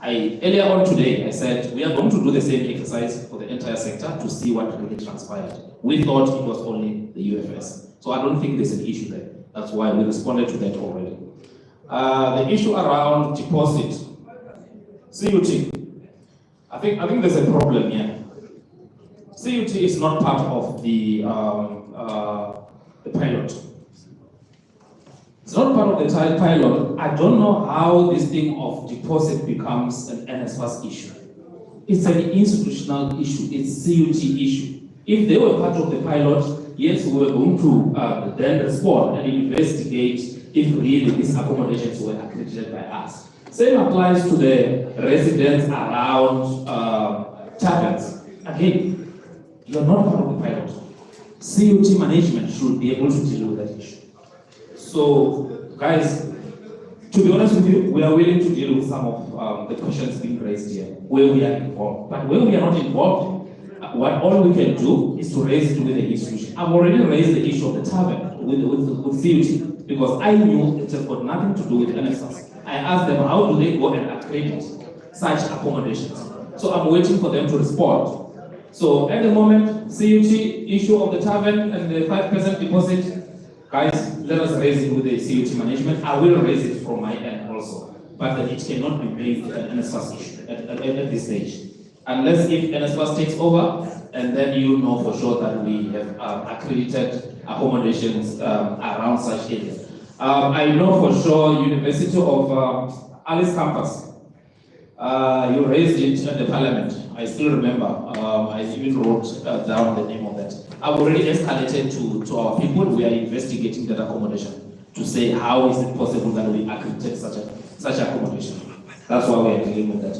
Earlier on today, I said we are going to do the same exercise for the entire sector to see what really transpired. We thought it was only the UFS. So I don't think there's an issue there. That's why we responded to that already. The issue around deposit, CUT. I think there's a problem here. CUT is not part of the pilot. It's not part of the pilot. I don't know how this thing of deposit becomes an NSFAS issue. It's an institutional issue. It's CUT issue. If they were part of the pilot, yes, we were going to then respond and investigate if really these accommodations were accredited by us. Same applies to the residents around taverns. Again, you're not part of the pilot. CUT management should be able to deal with that issue. So, guys, to be honest with you, we are willing to deal with some of the questions being raised here, where we are involved. But where we are not involved, all we can do is to raise it with the institution. I've already raised the issue of the tavern with CUT, because I knew it has got nothing to do with NSFAS. I asked them, how do they go and accredit such accommodations? So I'm waiting for them to respond. So at the moment, CUT issue of the tavern and the 5% deposit, guys, let us raise it with the CUT management. I will raise it from my end also, but it cannot be made an NSFAS issue at this stage. Unless if NSFAS takes over, and then you know for sure that we have accredited accommodations around such areas. I know for sure University of Alice campus, you raised it at the parliament. I still remember, I even wrote down the name of that. I've already escalated to our people. We are investigating that accommodation to say how is it possible that we accredit such accommodation. That's why we are dealing with that.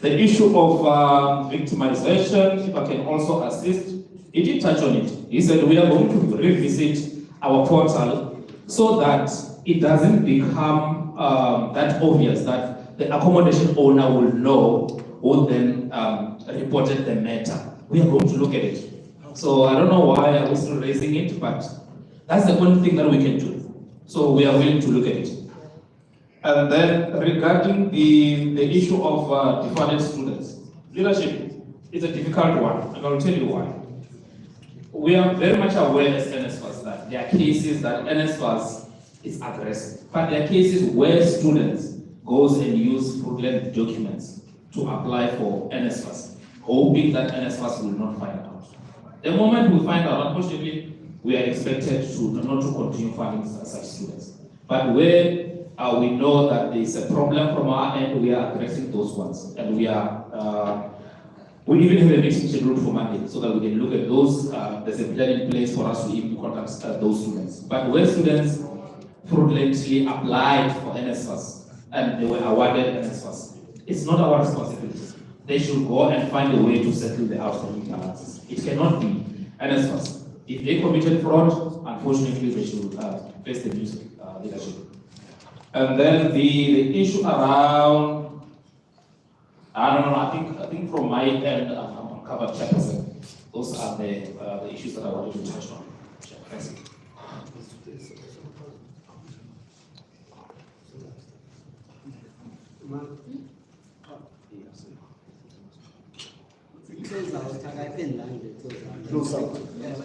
The issue of victimization, if I can also assist, he did touch on it. He said we are going to revisit our portal so that it doesn't become that obvious that the accommodation owner will know who then reported the matter. We are going to look at it. So I don't know why I was still raising it, but that's the only thing that we can do. So we are willing to look at it. And then regarding the issue of defunded students, leadership is a difficult one, and I'll tell you why. We are very much aware as NSFAS that there are cases that NSFAS is aggressive, but there are cases where students goes and use fraudulent documents to apply for NSFAS, hoping that NSFAS will not find out. The moment we find out, unfortunately, we are expected to not to continue funding such students. But where we know that there is a problem from our end, we are addressing those ones, and we even have a meeting scheduled for Monday so that we can look at those. There's a plan in place for us to even contact those students. But where students fraudulently applied for NSFAS and they were awarded NSFAS, it's not our responsibility. They should go and find a way to settle the outstanding balances. It cannot be NSFAS. If they committed fraud, unfortunately, they should face the music leadership. And then the issue around, I don't know, I think from my end, I'm covered, Chairperson. Those are the issues that I wanted to touch on. Thanks.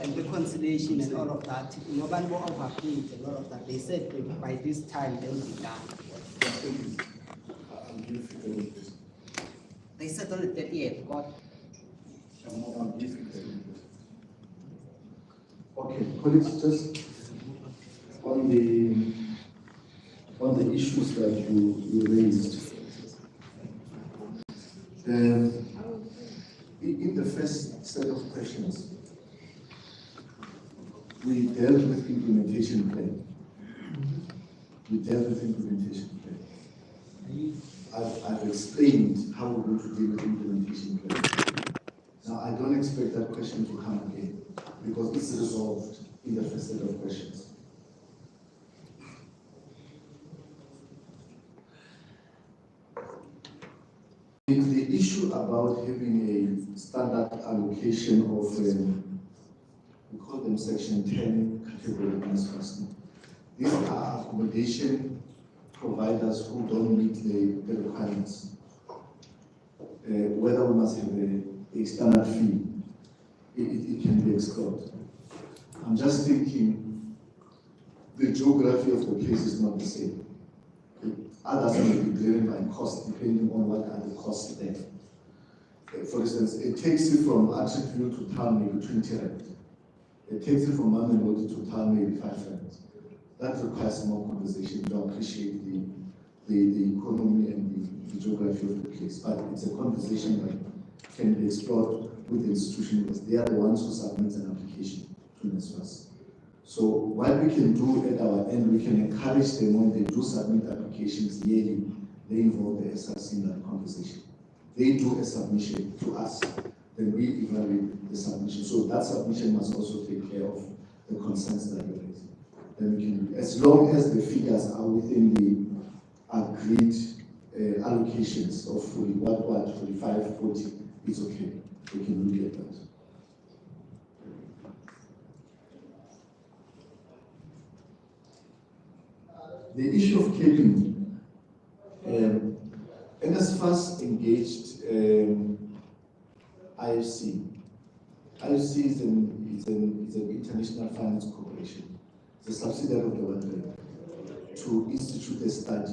And the conciliation and all of that, nobody will overpaid and all of that. They said by this time they will be done. They said on the 30th, God. Okay, colleagues, just on the issues that you raised. In the first set of questions, we dealt with implementation plan. I've explained how we're going to deal with implementation plan. Now, I don't expect that question to come again because it's resolved in the first set of questions. The issue about having a standard allocation of, we call them section 10 category NSFAS. These are accommodation providers who don't meet the requirements. Whether we must have a standard fee, it can be explored. I'm just thinking the geography of the place is not the same. Others may be driven by cost, depending on what are the costs there. For instance, a taxi from Attribute to town may be 20 rand. A taxi from Mamelodi to town may be 5 rand. That requires more conversation to appreciate the economy and the geography of the place. But it's a conversation that can be explored with the institution because they are the ones who submit an application to NSFAS. So what we can do at our end, we can encourage them when they do submit applications yearly, they involve the SRC in that conversation. They do a submission to us, then we evaluate the submission. So that submission must also take care of the concerns that you raise. Then we can, as long as the figures are within the agreed allocations of 45, 40, it's okay. We can look at that. The issue of capping, NSFAS engaged IFC. IFC is an international finance corporation. It's the subsidiary of the World Bank, to institute a study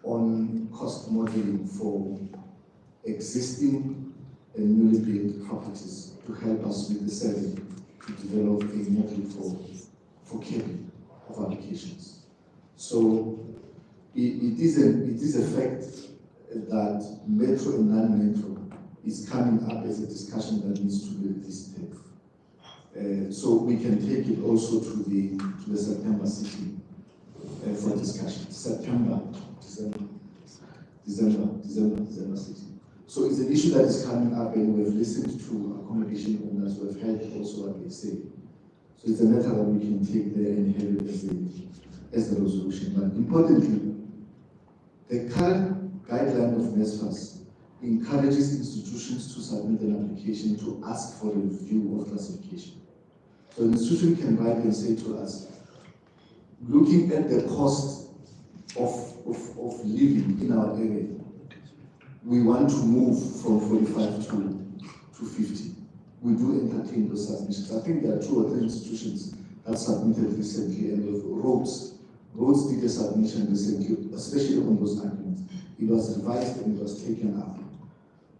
on cost modeling for existing and newly built properties to help us with the survey to develop a model for capping of applications. So it is a fact that metro and non-metro is coming up as a discussion that needs to be revisited. So we can take it also to the September sitting for discussion. December sitting. So it's an issue that is coming up, and we've listened to accommodation owners, we've heard also what they say. So it's a matter that we can take there and have it as a resolution. But importantly, the current guideline of NSFAS encourages institutions to submit an application to ask for a review of classification. So an institution can write and say to us, looking at the cost of living in our area, we want to move from 45 to 50. We do entertain those submissions. I think there are 2 or 3 institutions that submitted recently, and with roads did a submission recently, especially on those arguments. It was revised and it was taken up.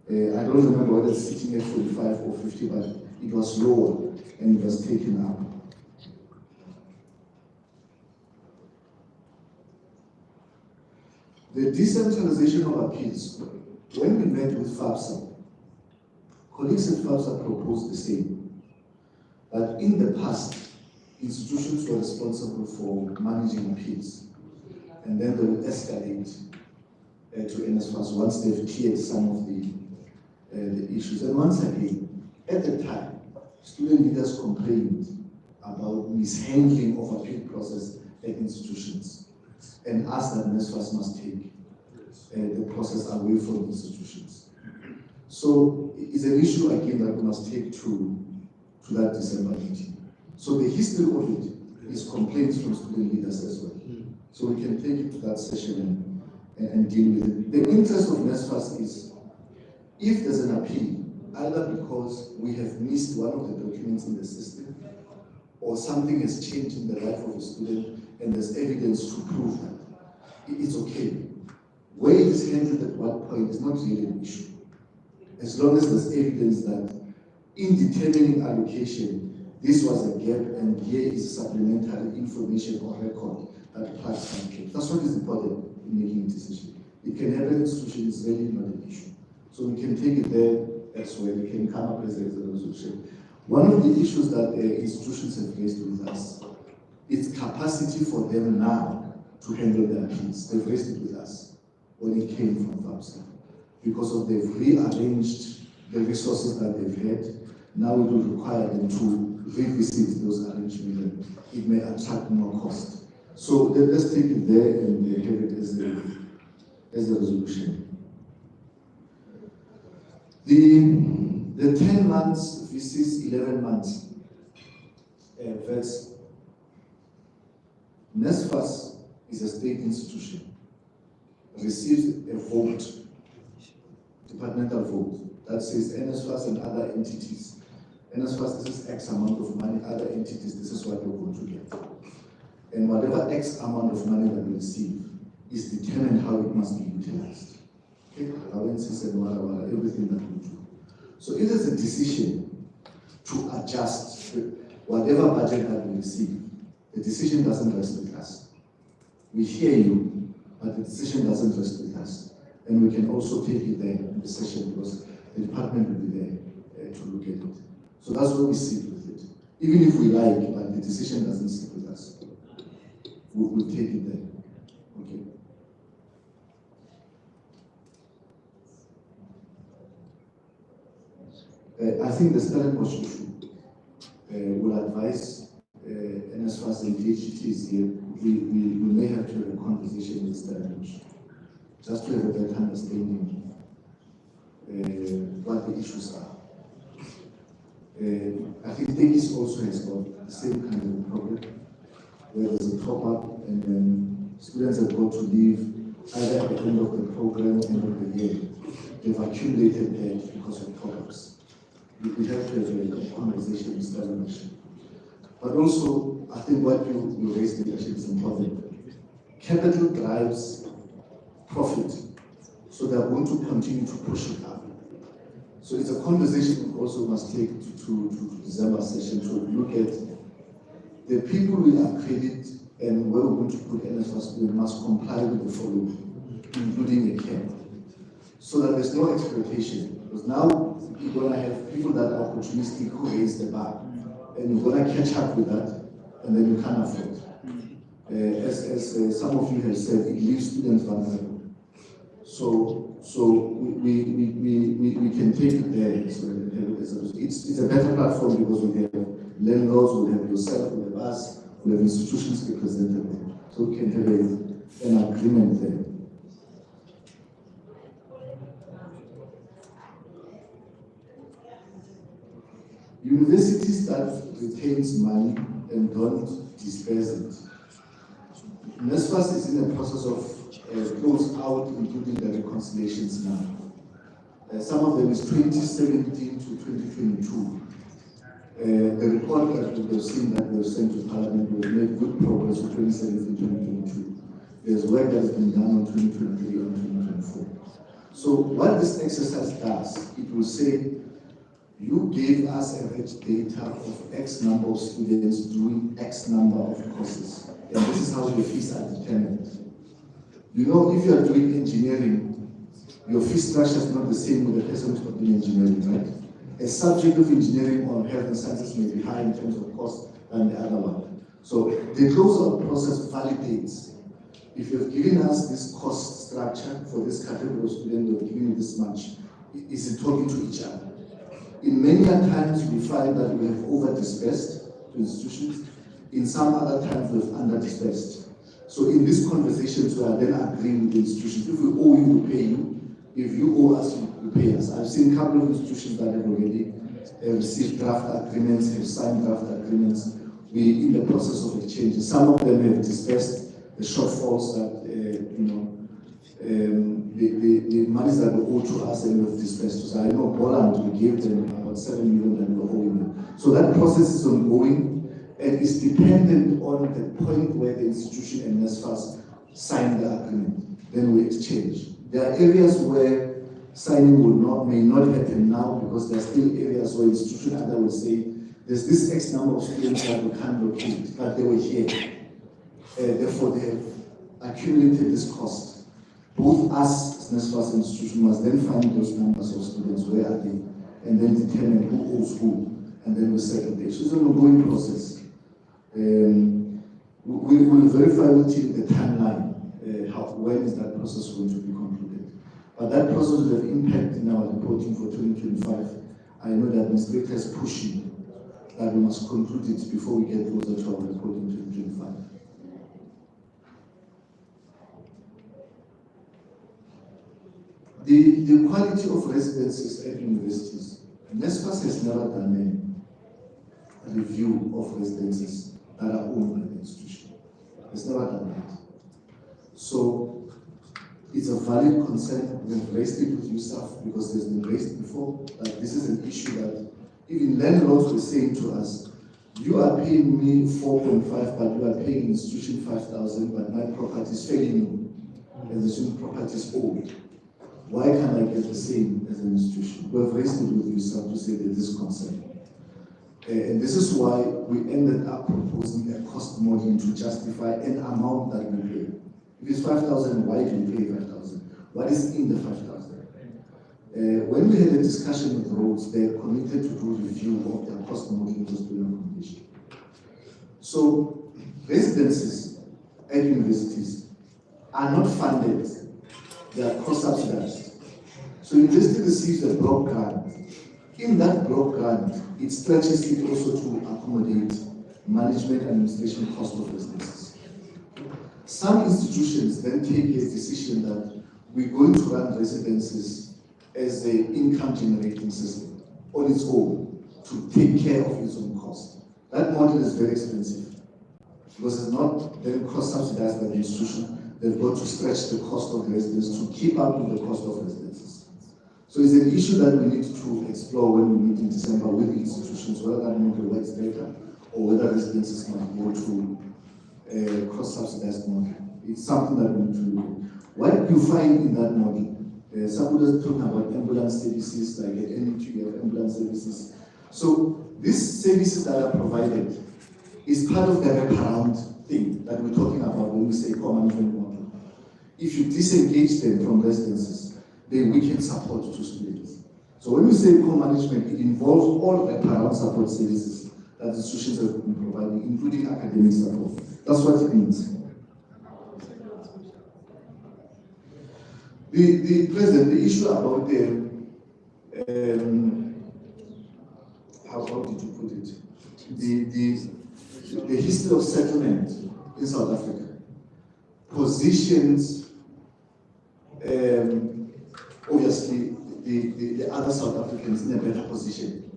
I don't remember whether it's sitting at 45 or 50, but it was lower and it was taken up. The decentralization of appeals. When we met with FABSA, colleagues at FABSA proposed the same. That in the past, institutions were responsible for managing appeals, and then they will escalate to NSFAS once they've cleared some of the issues. And once again, at the time, student leaders complained about mishandling of appeal process at institutions and asked that NSFAS must take the process away from institutions. So it's an issue again that we must take to that December meeting. So the history of it is complaints from student leaders as well. So we can take it to that session and deal with it. The interest of NSFAS is, if there's an appeal, either because we have missed one of the documents in the system, or something has changed in the life of a student, and there's evidence to prove that, it's okay. Where it is handled at what point is not really an issue. As long as there's evidence that in determining allocation, this was a gap, and here is supplementary information or record that plugs that gap. That's what is important in making a decision. It can happen in institution, it's really not an issue. So we can take it there as well. We can come up as a resolution. One of the issues that institutions have raised with us is capacity for them now to handle their appeals. They've raised it with us when it came from FABSA, because of they've rearranged the resources that they've had. Now we will require them to revisit those arrangements. It may attract more cost. So let's take it there and have it as a resolution. The 10 months versus 11 months verse. NSFAS is a state institution. Receives a vote, departmental vote, that says NSFAS and other entities. NSFAS, this is X amount of money, other entities, this is what you're going to get. And whatever X amount of money that we receive is determined how it must be utilized. Okay, allowances and whatever, everything that we do. So if there's a decision to adjust whatever budget that we receive, the decision doesn't rest with us. We hear you, but the decision doesn't rest with us. And we can also take it there in the session because the department will be there to look at it. So that's where we sit with it. Even if we like, but the decision doesn't sit with us, we'll take it there. Okay. I think the Stellenbosch issue will advise NSFAS and DHTs here. We may have to have a conversation with Stellenbosch just to have a better understanding what the issues are. I think Tegis also has got the same kind of problem where there's a top-up and then students have got to leave either at the end of the program, end of the year. They've accumulated debt because of top-ups. We have to have a conversation with Stellenbosch. But also, I think what you raised actually is important. Capital drives profit, so they are going to continue to push it up. So it's a conversation we also must take to December session to look at the people we accredit and where we're going to put NSFAS, we must comply with the following, including a cap, so that there's no exploitation. Because now you're going to have people that are opportunistic who raise the bar, and you're going to catch up with that, and then you can't afford. As some of you have said, it leaves students vulnerable. So we can take it there. So it's a better platform because we have landlords, we have yourself, we have us, we have institutions represented there. So we can have an agreement there. Universities that retains money and don't disperse it. NSFAS is in the process of close out, including the reconciliations now. Some of them is 2017 to 2022. The report that we have seen that we have sent to Parliament, we have made good progress with 2017 to 2022. There's work that has been done on 2023 and 2024. So what this exercise does, it will say, you gave us average data of X number of students doing X number of courses. And this is how the fees are determined. You know, if you are doing engineering, your fee structure is not the same with the person who's not doing engineering, right? A subject of engineering or health and sciences may be higher in terms of cost than the other one. So the closeout process validates, if you've given us this cost structure for this category of students, we've given you this much, is it talking to each other? In many times we find that we have over-dispersed to institutions. In some other times we've under-dispersed. So in these conversations we are then agreeing with the institutions. If we owe you, we pay you. If you owe us, you pay us. I've seen a couple of institutions that have already received draft agreements, have signed draft agreements. We're in the process of exchanging. Some of them have dispersed the shortfalls that, the monies that were owed to us and we've dispersed. So I know Poland, we gave them about 7 million that we were owing them. So that process is ongoing and is dependent on the point where the institution and NSFAS sign the agreement. Then we exchange. There are areas where signing may not happen now because there are still areas where institution either will say, there's this X number of students that we can't locate, but they were here. Therefore, they have accumulated this cost. Both us, as NSFAS institution, must then find those numbers of students, where are they, and then determine who owes who, and then we settle the issue. It's an ongoing process. We will verify with you the timeline, when is that process going to be concluded. But that process will have impact in our reporting for 2025. I know the administrator is pushing that we must conclude it before we get closer to our reporting in 2025. The quality of residences at universities. NSFAS has never done a review of residences that are owned by the institution. It's never done that. So it's a valid concern. We've raised it with USAF because it's been raised before. That this is an issue that even landlords were saying to us, you are paying me 4.5, but you are paying institution 5,000, but my property is failing you, and the student property is old. Why can't I get the same as an institution? We have raised it with USAF to say that this concern. And this is why we ended up proposing a cost modeling to justify an amount that we pay. If it's 5,000, why do we pay 5,000? What is in the 5,000? When we had a discussion with roads, they are committed to do review of their cost modeling for student accommodation. So residences at universities are not funded, they are cross-subsidized. So university receives a block grant. In that block grant, it stretches it also to accommodate management and administration cost of residences. Some institutions then take a decision that we're going to run residences as an income generating system on its own to take care of its own cost. That model is very expensive because it's not then cross-subsidized by the institution. They've got to stretch the cost of the residents to keep up with the cost of residences. So it's an issue that we need to explore when we meet in December with the institutions, whether that model works better or whether residences might go to a cross-subsidized model. It's something that we need to look at. What you find in that model, somebody is talking about ambulance services, like at NET you have ambulance services. So these services that are provided is part of the wraparound thing that we're talking about when we say co-management model. If you disengage them from residences, then we can support to students. So when we say co-management, it involves all wraparound support services that institutions have been providing, including academic support. That's what it means. The President, the issue about the, how did you put it? The history of settlement in South Africa positions, obviously, the other South Africans in a better position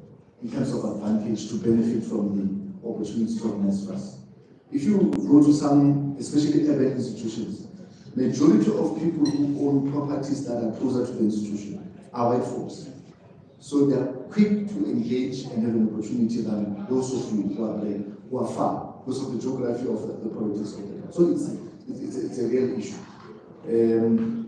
in terms of advantage to benefit from the opportunities of NSFAS. If you go to some, especially urban institutions, majority of people who own properties that are closer to the institution are white folks. So they are quick to engage and have an opportunity than those of you who are black, who are far, because of the geography of the politics of the country. So it's a real issue.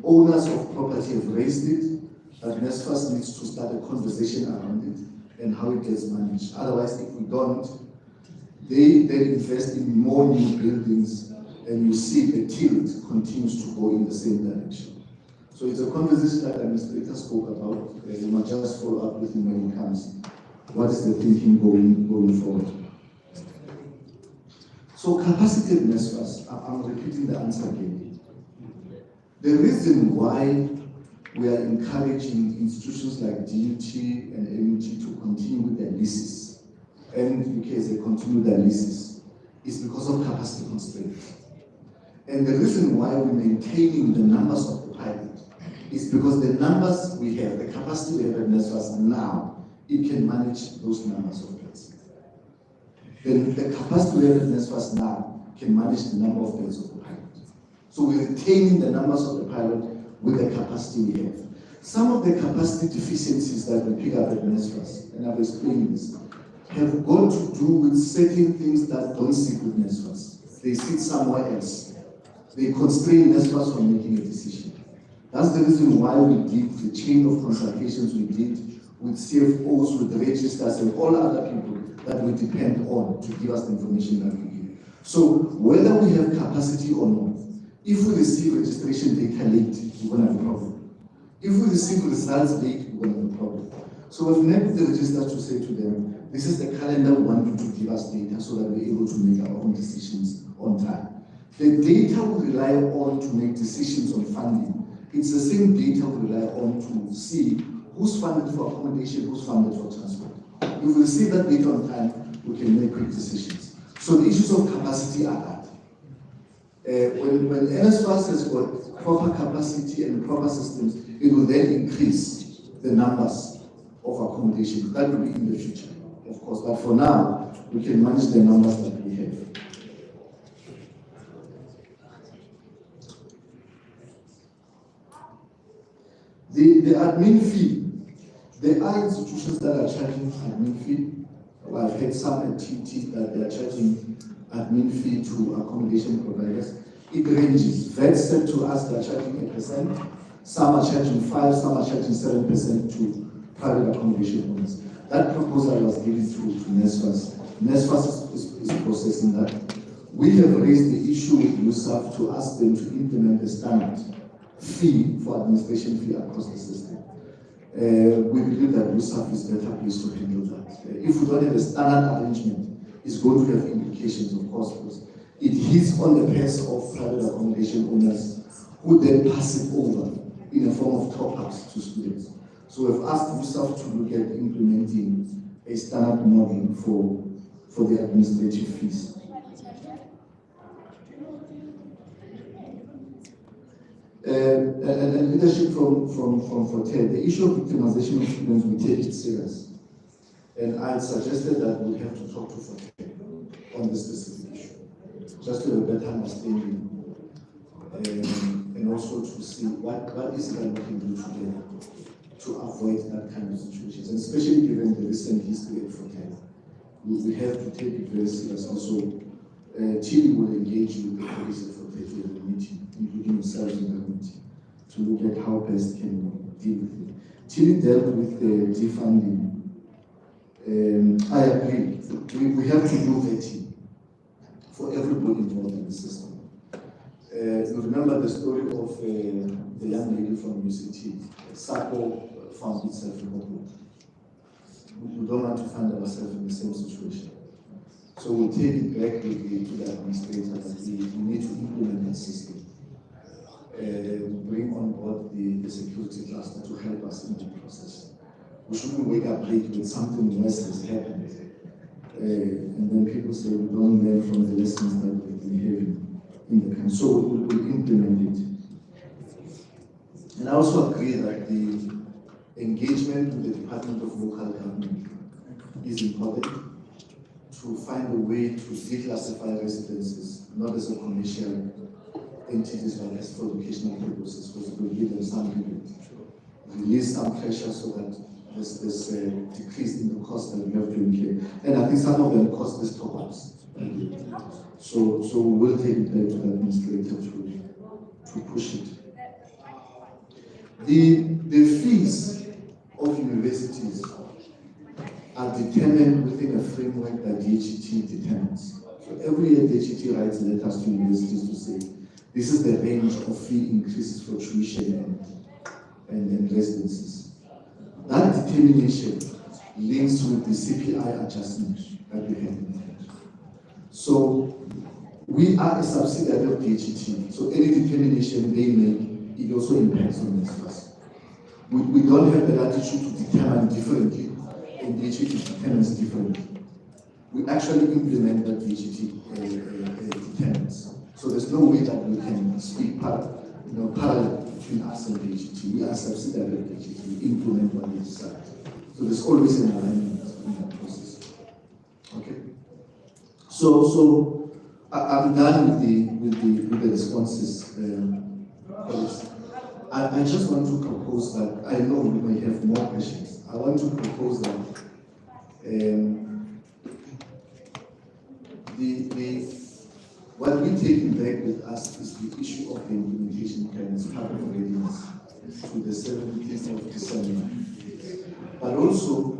Owners of property have raised it, but NSFAS needs to start a conversation around it and how it gets managed. Otherwise, if we don't, they then invest in more new buildings, and you see the tilt continues to go in the same direction. So it's a conversation that the administrator spoke about. We must just follow up with him when he comes. What is the thinking going forward? So capacity in NSFAS, I'm repeating the answer again. The reason why we are encouraging institutions like DUT and MET to continue with their leases, and UK they continue their leases, is because of capacity constraints. And the reason why we're maintaining the numbers of the pilot is because the numbers we have, the capacity we have at NSFAS now, it can manage those numbers of beds. Then the capacity we have at NSFAS now can manage the number of beds of the pilot. So we're retaining the numbers of the pilot with the capacity we have. Some of the capacity deficiencies that we pick up at NSFAS, and I've explained this, have got to do with certain things that don't sit with NSFAS. They sit somewhere else. They constrain NSFAS from making a decision. That's the reason why we did the chain of consultations we did with CFOs, with registers, and all other people that we depend on to give us the information that we give. So whether we have capacity or not, if we receive registration data late, we're going to have a problem. If we receive results late, we're going to have a problem. So we've met the registers to say to them, this is the calendar we want you to give us data so that we're able to make our own decisions on time. The data we rely on to make decisions on funding, it's the same data we rely on to see who's funded for accommodation, who's funded for transport. If we receive that data on time, we can make quick decisions. So the issues of capacity are that. When NSFAS has got proper capacity and proper systems, it will then increase the numbers of accommodation. That will be in the future, of course. But for now, we can manage the numbers that we have. The admin fee, there are institutions that are charging admin fee. Well, I've had some at TT that they are charging admin fee to accommodation providers. It ranges. VET said to us they are charging 8%, some are charging 5%, some are charging 7% to private accommodation owners. That proposal was given through to NSFAS. NSFAS is processing that. We have raised the issue with USAF to ask them to implement a standard fee for administration fee across the system. We believe that USAF is better placed to handle that. If we don't have a standard arrangement, it's going to have implications, of course, because it hits on the purse of private accommodation owners who then pass it over in a form of top-ups to students. So we've asked USAF to look at implementing a standard model for the administrative fees. And leadership from Forte, the issue of victimization of students, we take it serious. And I suggested that we have to talk to Forte on this specific issue, just to have a better understanding, and also to see what is it that we can do together to avoid that kind of situations, and especially given the recent history of Forte. we have to take it very seriously. So Chile will engage with the police secretary of the meeting, including yourselves in the meeting, to look at how best can we deal with it. Chile dealt with the defunding. I agree. We have to do vetting for everybody involved in the system. You remember the story of the young lady from UCT. SACO found itself in Hong. We don't want to find ourselves in the same situation. So we'll take it back to the administrator that we need to implement that system. Bring on board the security cluster to help us in the process. We shouldn't wake up late when something worse has happened. And then people say we don't learn from the lessons that we've been having in the country. So we'll implement it. And I also agree that the engagement with the Department of Local Government is important to find a way to declassify residences, not as a commercial entities, but as for educational purposes, because it will give them some rebate. Release some pressure so that there's a decrease in the cost that we have to incur. And I think some of them cost us top-ups. So we will take it back to the administrator to push it. The fees of universities are determined within a framework that DHET determines. So every year DHET writes letters to universities to say, this is the range of fee increases for tuition and residencies. That determination links with the CPI adjustment that we have in mind. So we are a subsidiary of DHET, so any determination they make, it also impacts on us. We don't have the latitude to determine differently, and DHET determines differently. We actually implement that DHET determines. So there's no way that we can speak parallel between us and DHET. We are subsidiary of DHET. We implement what they decide. So there's always an alignment in that process. Okay. So I'm done with the responses. I just want to propose that, I know we may have more questions. I want to propose that what we're taking back with us is the issue of the implementation plan as part of readiness to the 17th of December. But also,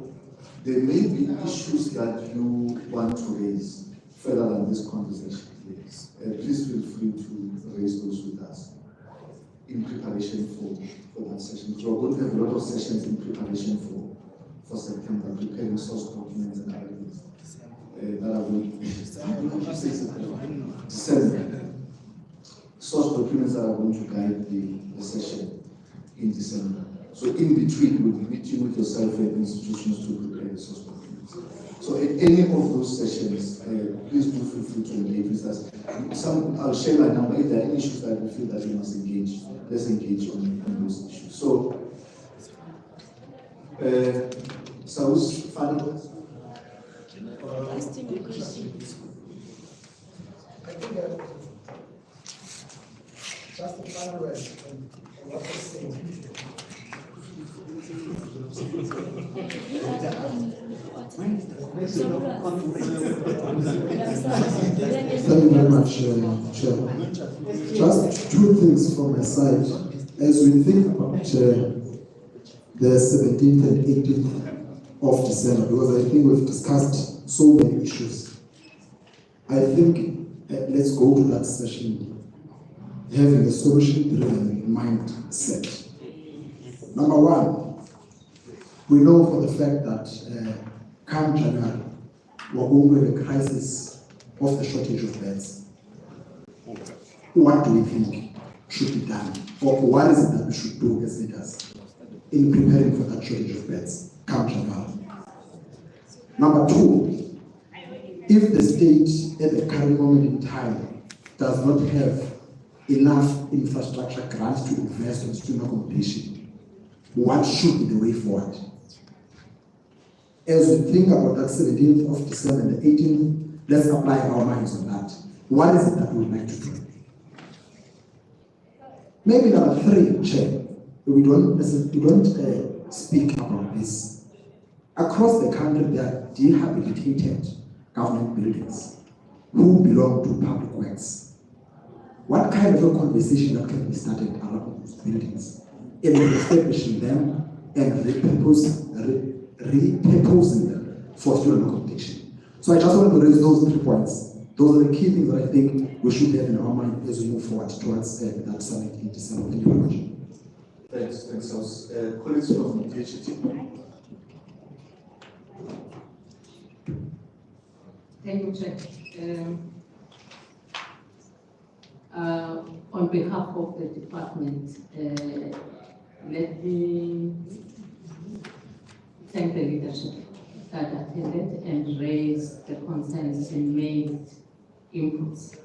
there may be issues that you want to raise further than this conversation. Please feel free to raise those with us in preparation for that session. So we're going to have a lot of sessions in preparation for September, preparing source documents and other things. That I will December. Source documents that are going to guide the session in December. So in between, we'll be meeting with yourself and institutions to prepare the source documents. So at any of those sessions, please do feel free to engage with us. I'll share my number. If there are any issues that we feel that we must engage, let's engage on those issues. So, Saus, final words? I think just the final word on what was said. Thank you very much, Chair. Just two things from my side. As we think about the 17th and 18th of December, because I think we've discussed so many issues. I think let's go to that session having a solution-driven mindset. Number one, we know for the fact that come January, we're going to have a crisis of the shortage of beds. What do we think should be done? Or what is it that we should do as leaders in preparing for that shortage of beds come January? Number two, if the state at the current moment in time does not have enough infrastructure grants to invest in student accommodation, what should be the way forward? As we think about that 17th of December and the 18th, let's apply our minds on that. What is it that we would like to do? Maybe number three, Chair, we don't speak about this Across the country, there are rehabilitated government buildings who belong to public works. What kind of a conversation that can be started around those buildings in refurbishing them and repurposing them for student accommodation? So I just want to raise those 3 points. Those are the key things that I think we should have in our mind as we move forward towards that summit in December. Thank you very much. Thanks. Colleagues from DHT. Thank you, Chair. On behalf of the department, let me thank the leadership that attended and raised the concerns and made inputs.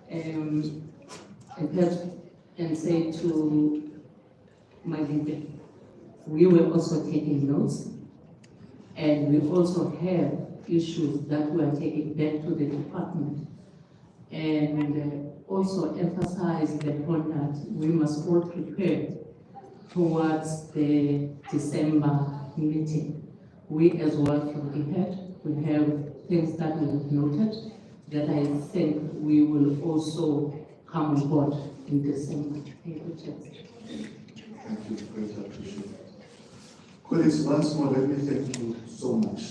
And say to my leader, we were also taking notes, and we also have issues that we are taking back to the department, and also emphasize the point that we must all prepare towards the December meeting. We as well from the head, we have things that we have noted that I think we will also come on board in December. Thank you, Chair. Thank you, great appreciation. Colleagues, once more, let me thank you so much.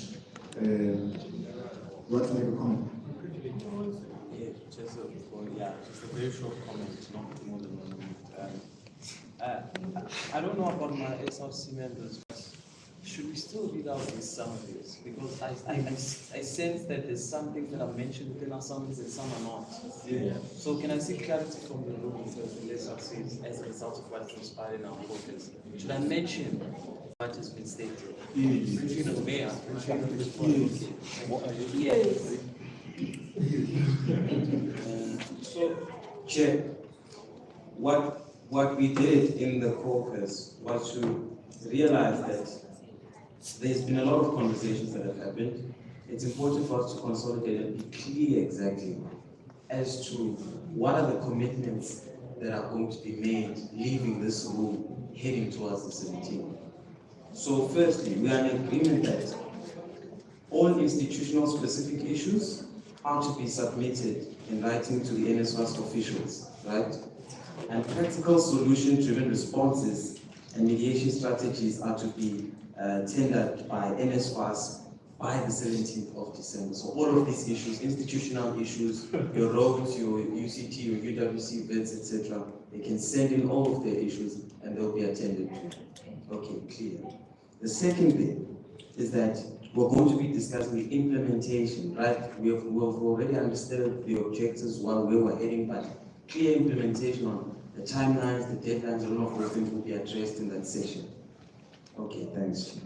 You want to make a comment? Just a very short comment, not more than 1 minute. I don't know about my SRC members, but should we still read out these summaries? Because I sense that there's some things that are mentioned within our summaries and some are not. Yeah. So can I seek clarity from the room in terms of the SRCs as a result of what transpired in our focus? Should I mention what has been stated? Yes. Mayor. Yes. So, Chair, what we did in the caucus was to realize that there's been a lot of conversations that have happened. It's important for us to consolidate and be clear exactly as to what are the commitments that are going to be made leaving this room heading towards the 17th. So firstly, we are in agreement that all institutional specific issues are to be submitted in writing to the NSFAS officials, right? And practical solution-driven responses and mediation strategies are to be tendered by NSFAS by the 17th of December. So all of these issues, institutional issues, your roads, your UCT, your UWC events, etc., they can send in all of their issues and they'll be attended to. Okay, clear. The second thing is that we're going to be discussing the implementation, right? We've already understood the objectives while we were heading, but clear implementation on the timelines, the deadlines, all of those things will be addressed in that session. Okay, thanks.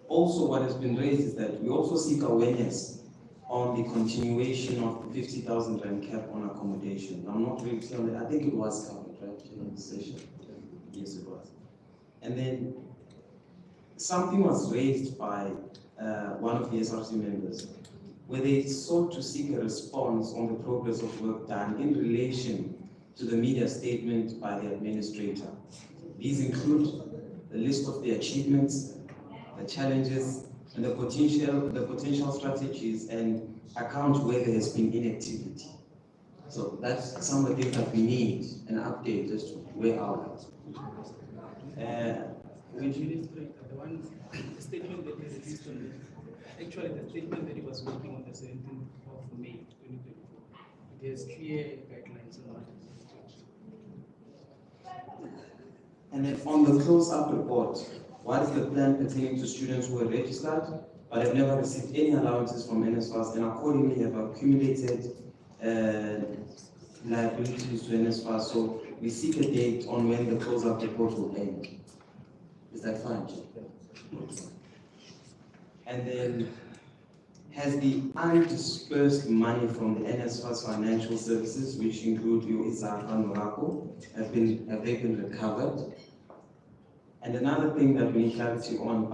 Also, what has been raised is that we also seek awareness on the continuation of the 50,000 rand cap on accommodation. I'm not really clear on that. I think it was covered, right, in the session? Yes, it was. And then something was raised by one of the SRC members, where they sought to seek a response on the progress of work done in relation to the media statement by the administrator. These include the list of the achievements, the challenges, and the potential strategies and accounts where there has been inactivity. So that's some of the things that we need an update as to where are we. Would you correct the statement that is released on the, actually the statement that he was working on the 17th of May 2024. It has clear guidelines on what is. And then on the close-up report, what is the plan pertaining to students who are registered but have never received any allowances from NSFAS and accordingly have accumulated liabilities to NSFAS? So we seek a date on when the close-up report will end. Is that fine? And then, has the undispersed money from the NSFAS financial services, which include your Isaka and Morocco, have they been recovered? And another thing that we need clarity on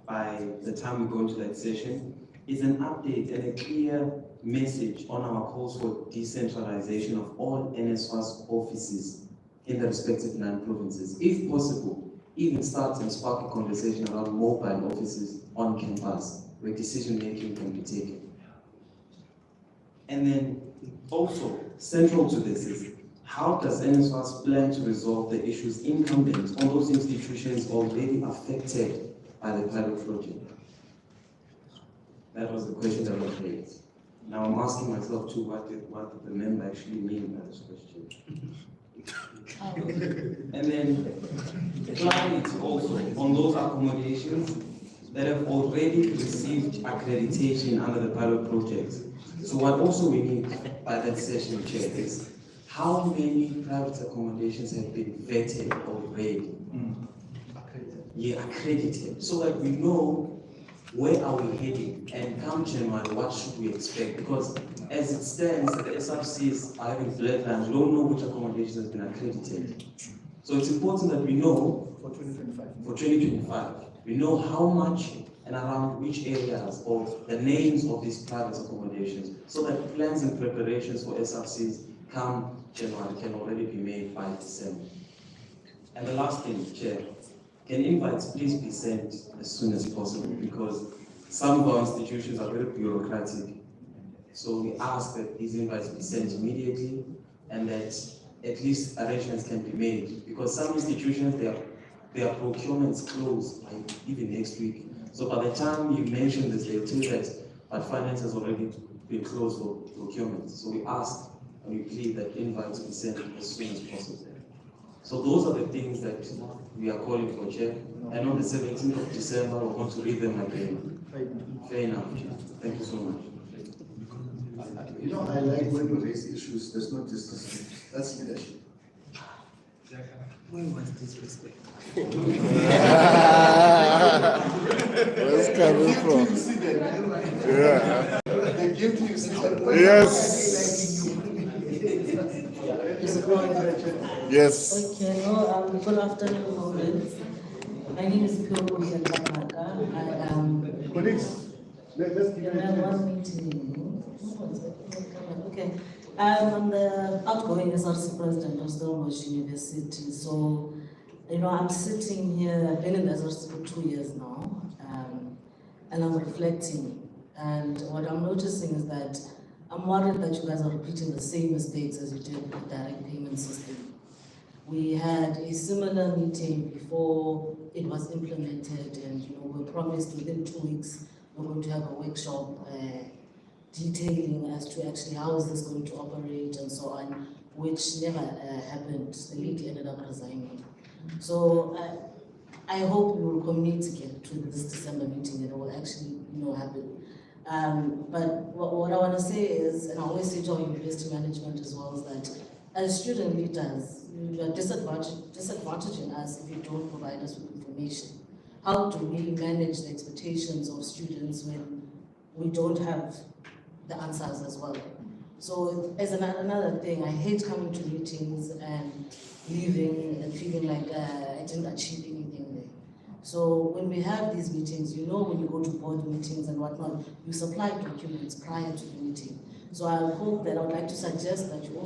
by the time we go into that session is an update and a clear message on our calls for decentralization of all NSFAS offices in the respective land provinces. If possible, even start and spark a conversation around mobile offices on campus where decision making can be taken. And then also central to this is, how does NSFAS plan to resolve the issues incumbent on those institutions already affected by the pilot project? That was the question that was raised. Now I'm asking myself too, what did the member actually mean by this question? And then clarity also on those accommodations that have already received accreditation under the pilot project. So what also we need by that session, Chair, is how many private accommodations have been vetted already? Yeah, accredited, so that we know where are we heading, and come January, what should we expect? Because as it stands, the SRCs are having bloodlines, we don't know which accommodations have been accredited. So it's important that we know for 2025, we know how much and around which areas of the names of these private accommodations, so that plans and preparations for SRCs come January can already be made by December. And the last thing, Chair, can invites please be sent as soon as possible, because some of our institutions are very bureaucratic. So we ask that these invites be sent immediately, and that at least arrangements can be made, because some institutions, their procurements close by even next week. So by the time you mention this, they'll tell you that but finance has already been closed for procurement. So we ask and we plead that invites be sent as soon as possible. So those are the things that we are calling for, Chair. And on the 17th of December, we're going to read them again. Fair enough, Chair. Thank you so much. You know, I like when we raise issues, there's no discussion. That's leadership. When was this respect? Where's coming from? Yeah. They give you Yes. Yes. Okay, good afternoon, colleagues. My name is Pio Maka. I am. Colleagues, let's give one meeting. Okay. I'm the outgoing SRC president of Stellenbosch University. So, I'm sitting here, I've been in the SRC for 2 years now, and I'm reflecting. And what I'm noticing is that I'm worried that you guys are repeating the same mistakes as you did with the direct payment system. We had a similar meeting before it was implemented, and we were promised within 2 weeks we're going to have a workshop detailing as to actually how is this going to operate and so on, which never happened. The lady ended up resigning. So I hope we will commit to get to this December meeting and it will actually happen. But what I want to say is, and I always say to our university management as well, is that as student leaders, you are disadvantaging us if you don't provide us with information. How do we manage the expectations of students when we don't have the answers as well? So as another thing, I hate coming to meetings and leaving and feeling like I didn't achieve anything there. So when we have these meetings, when you go to board meetings and whatnot, you supply documents prior to the meeting. So I hope that I would like to suggest that you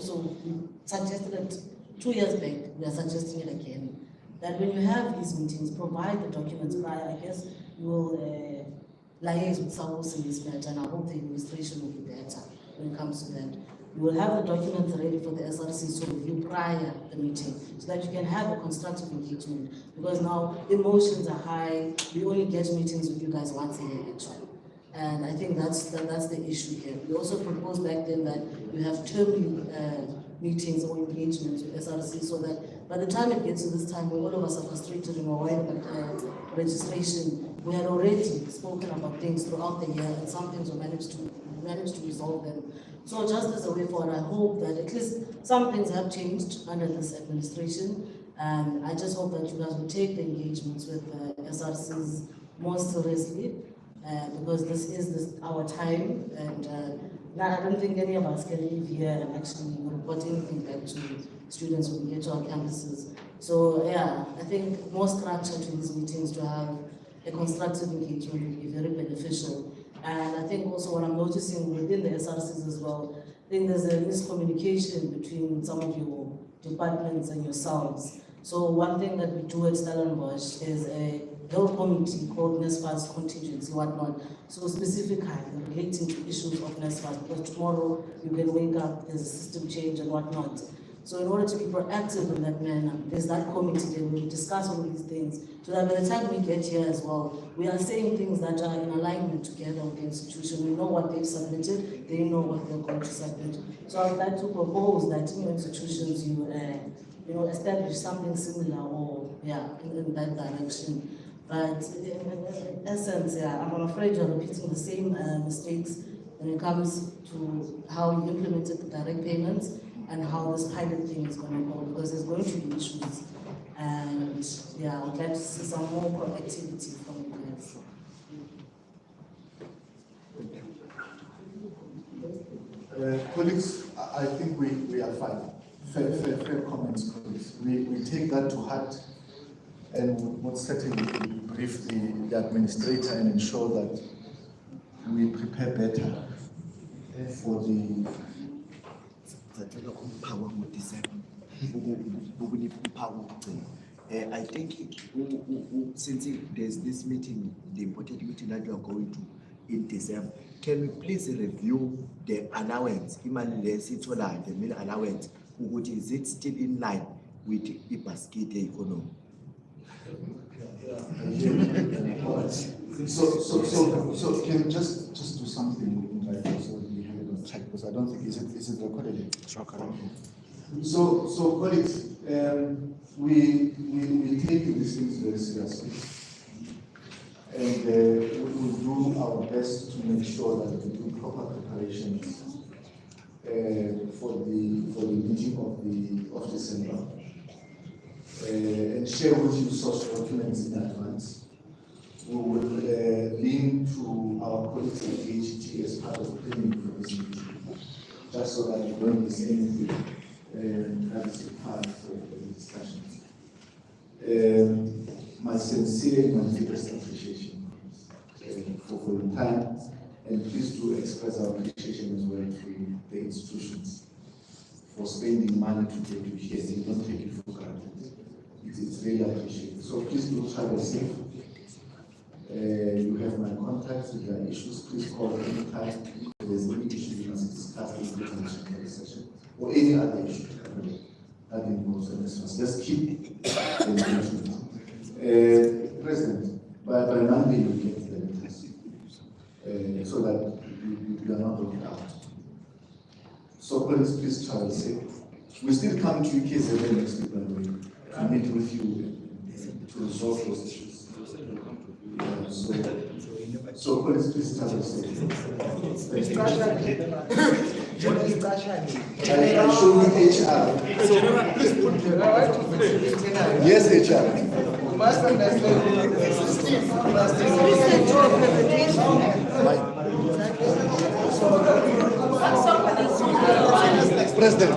suggested it 2 years back, we are suggesting it again, that when you have these meetings, provide the documents prior. I guess you will liaise with South in this matter, and I hope the administration will be better when it comes to that. You will have the documents ready for the SRC to review prior the meeting, so that you can have a constructive engagement. Because now emotions are high, we only get meetings with you guys once a year actually. And I think that's the issue here. We also proposed back then that you have termly meetings or engagements with SRC, so that by the time it gets to this time where all of us are frustrated and we're worried about registration, we had already spoken about things throughout the year, and some things we managed to resolve them. So just as a way forward, I hope that at least some things have changed under this administration, and I just hope that you guys will take the engagements with SRCs more seriously, because this is our time, and I don't think any of us can live here and actually report anything back to students when we get to our campuses. So yeah, I think more structure to these meetings to have a constructive engagement will be very beneficial. And I think also what I'm noticing within the SRCs as well, I think there's a miscommunication between some of your departments and yourselves. So one thing that we do at Stellenbosch is a whole committee called NSFAS contingency, whatnot. So specifically relating to issues of NSFAS, because tomorrow you can wake up, there's a system change and whatnot. So in order to be proactive in that manner, there's that committee that will discuss all these things, so that by the time we get here as well, we are saying things that are in alignment together with the institution. We know what they've submitted, they know what they're going to submit. So I would like to propose that in institutions you establish something similar, or in that direction. But in essence, I'm afraid you're repeating the same mistakes when it comes to how you implemented the direct payments and how this pilot thing is going to go, because there's going to be issues. And I would like to see some more proactivity from you guys. Colleagues, I think we are fine. Fair comments, colleagues. We take that to heart, and would certainly brief the administrator and ensure that we prepare better for the I think since there's this meeting, the important meeting that you are going to in December, can we please review the allowance, the meal allowance, is it still in line with the basket economy? So can we just do something like this so we have it on track, because I don't think is it recorded? Sure. So colleagues, we take these things very seriously, and we will do our best to make sure that we do proper preparations for the meeting of December, and share with you source documents in advance. We will link to our colleagues at HT as part of planning for this meeting, just so that we don't miss anything. That is part of the discussions. My sincere and my deepest appreciation for your time, and please do express our appreciation as well to the institutions for spending money to get you here. You don't take it for granted. It's really appreciated. So please do travel safe. You have my contacts. If there are issues, please call anytime. If there's any issue you must discuss in the session, or any other issue that involves NSFAS. Just keep the engagement. President, by Monday you get the letters, so that you are not looking out. So please travel safe. We still come to UK7 next week, by the way, to meet with you to resolve those issues. So please travel safe. I show you HR. Yes, HR. You must understand. President.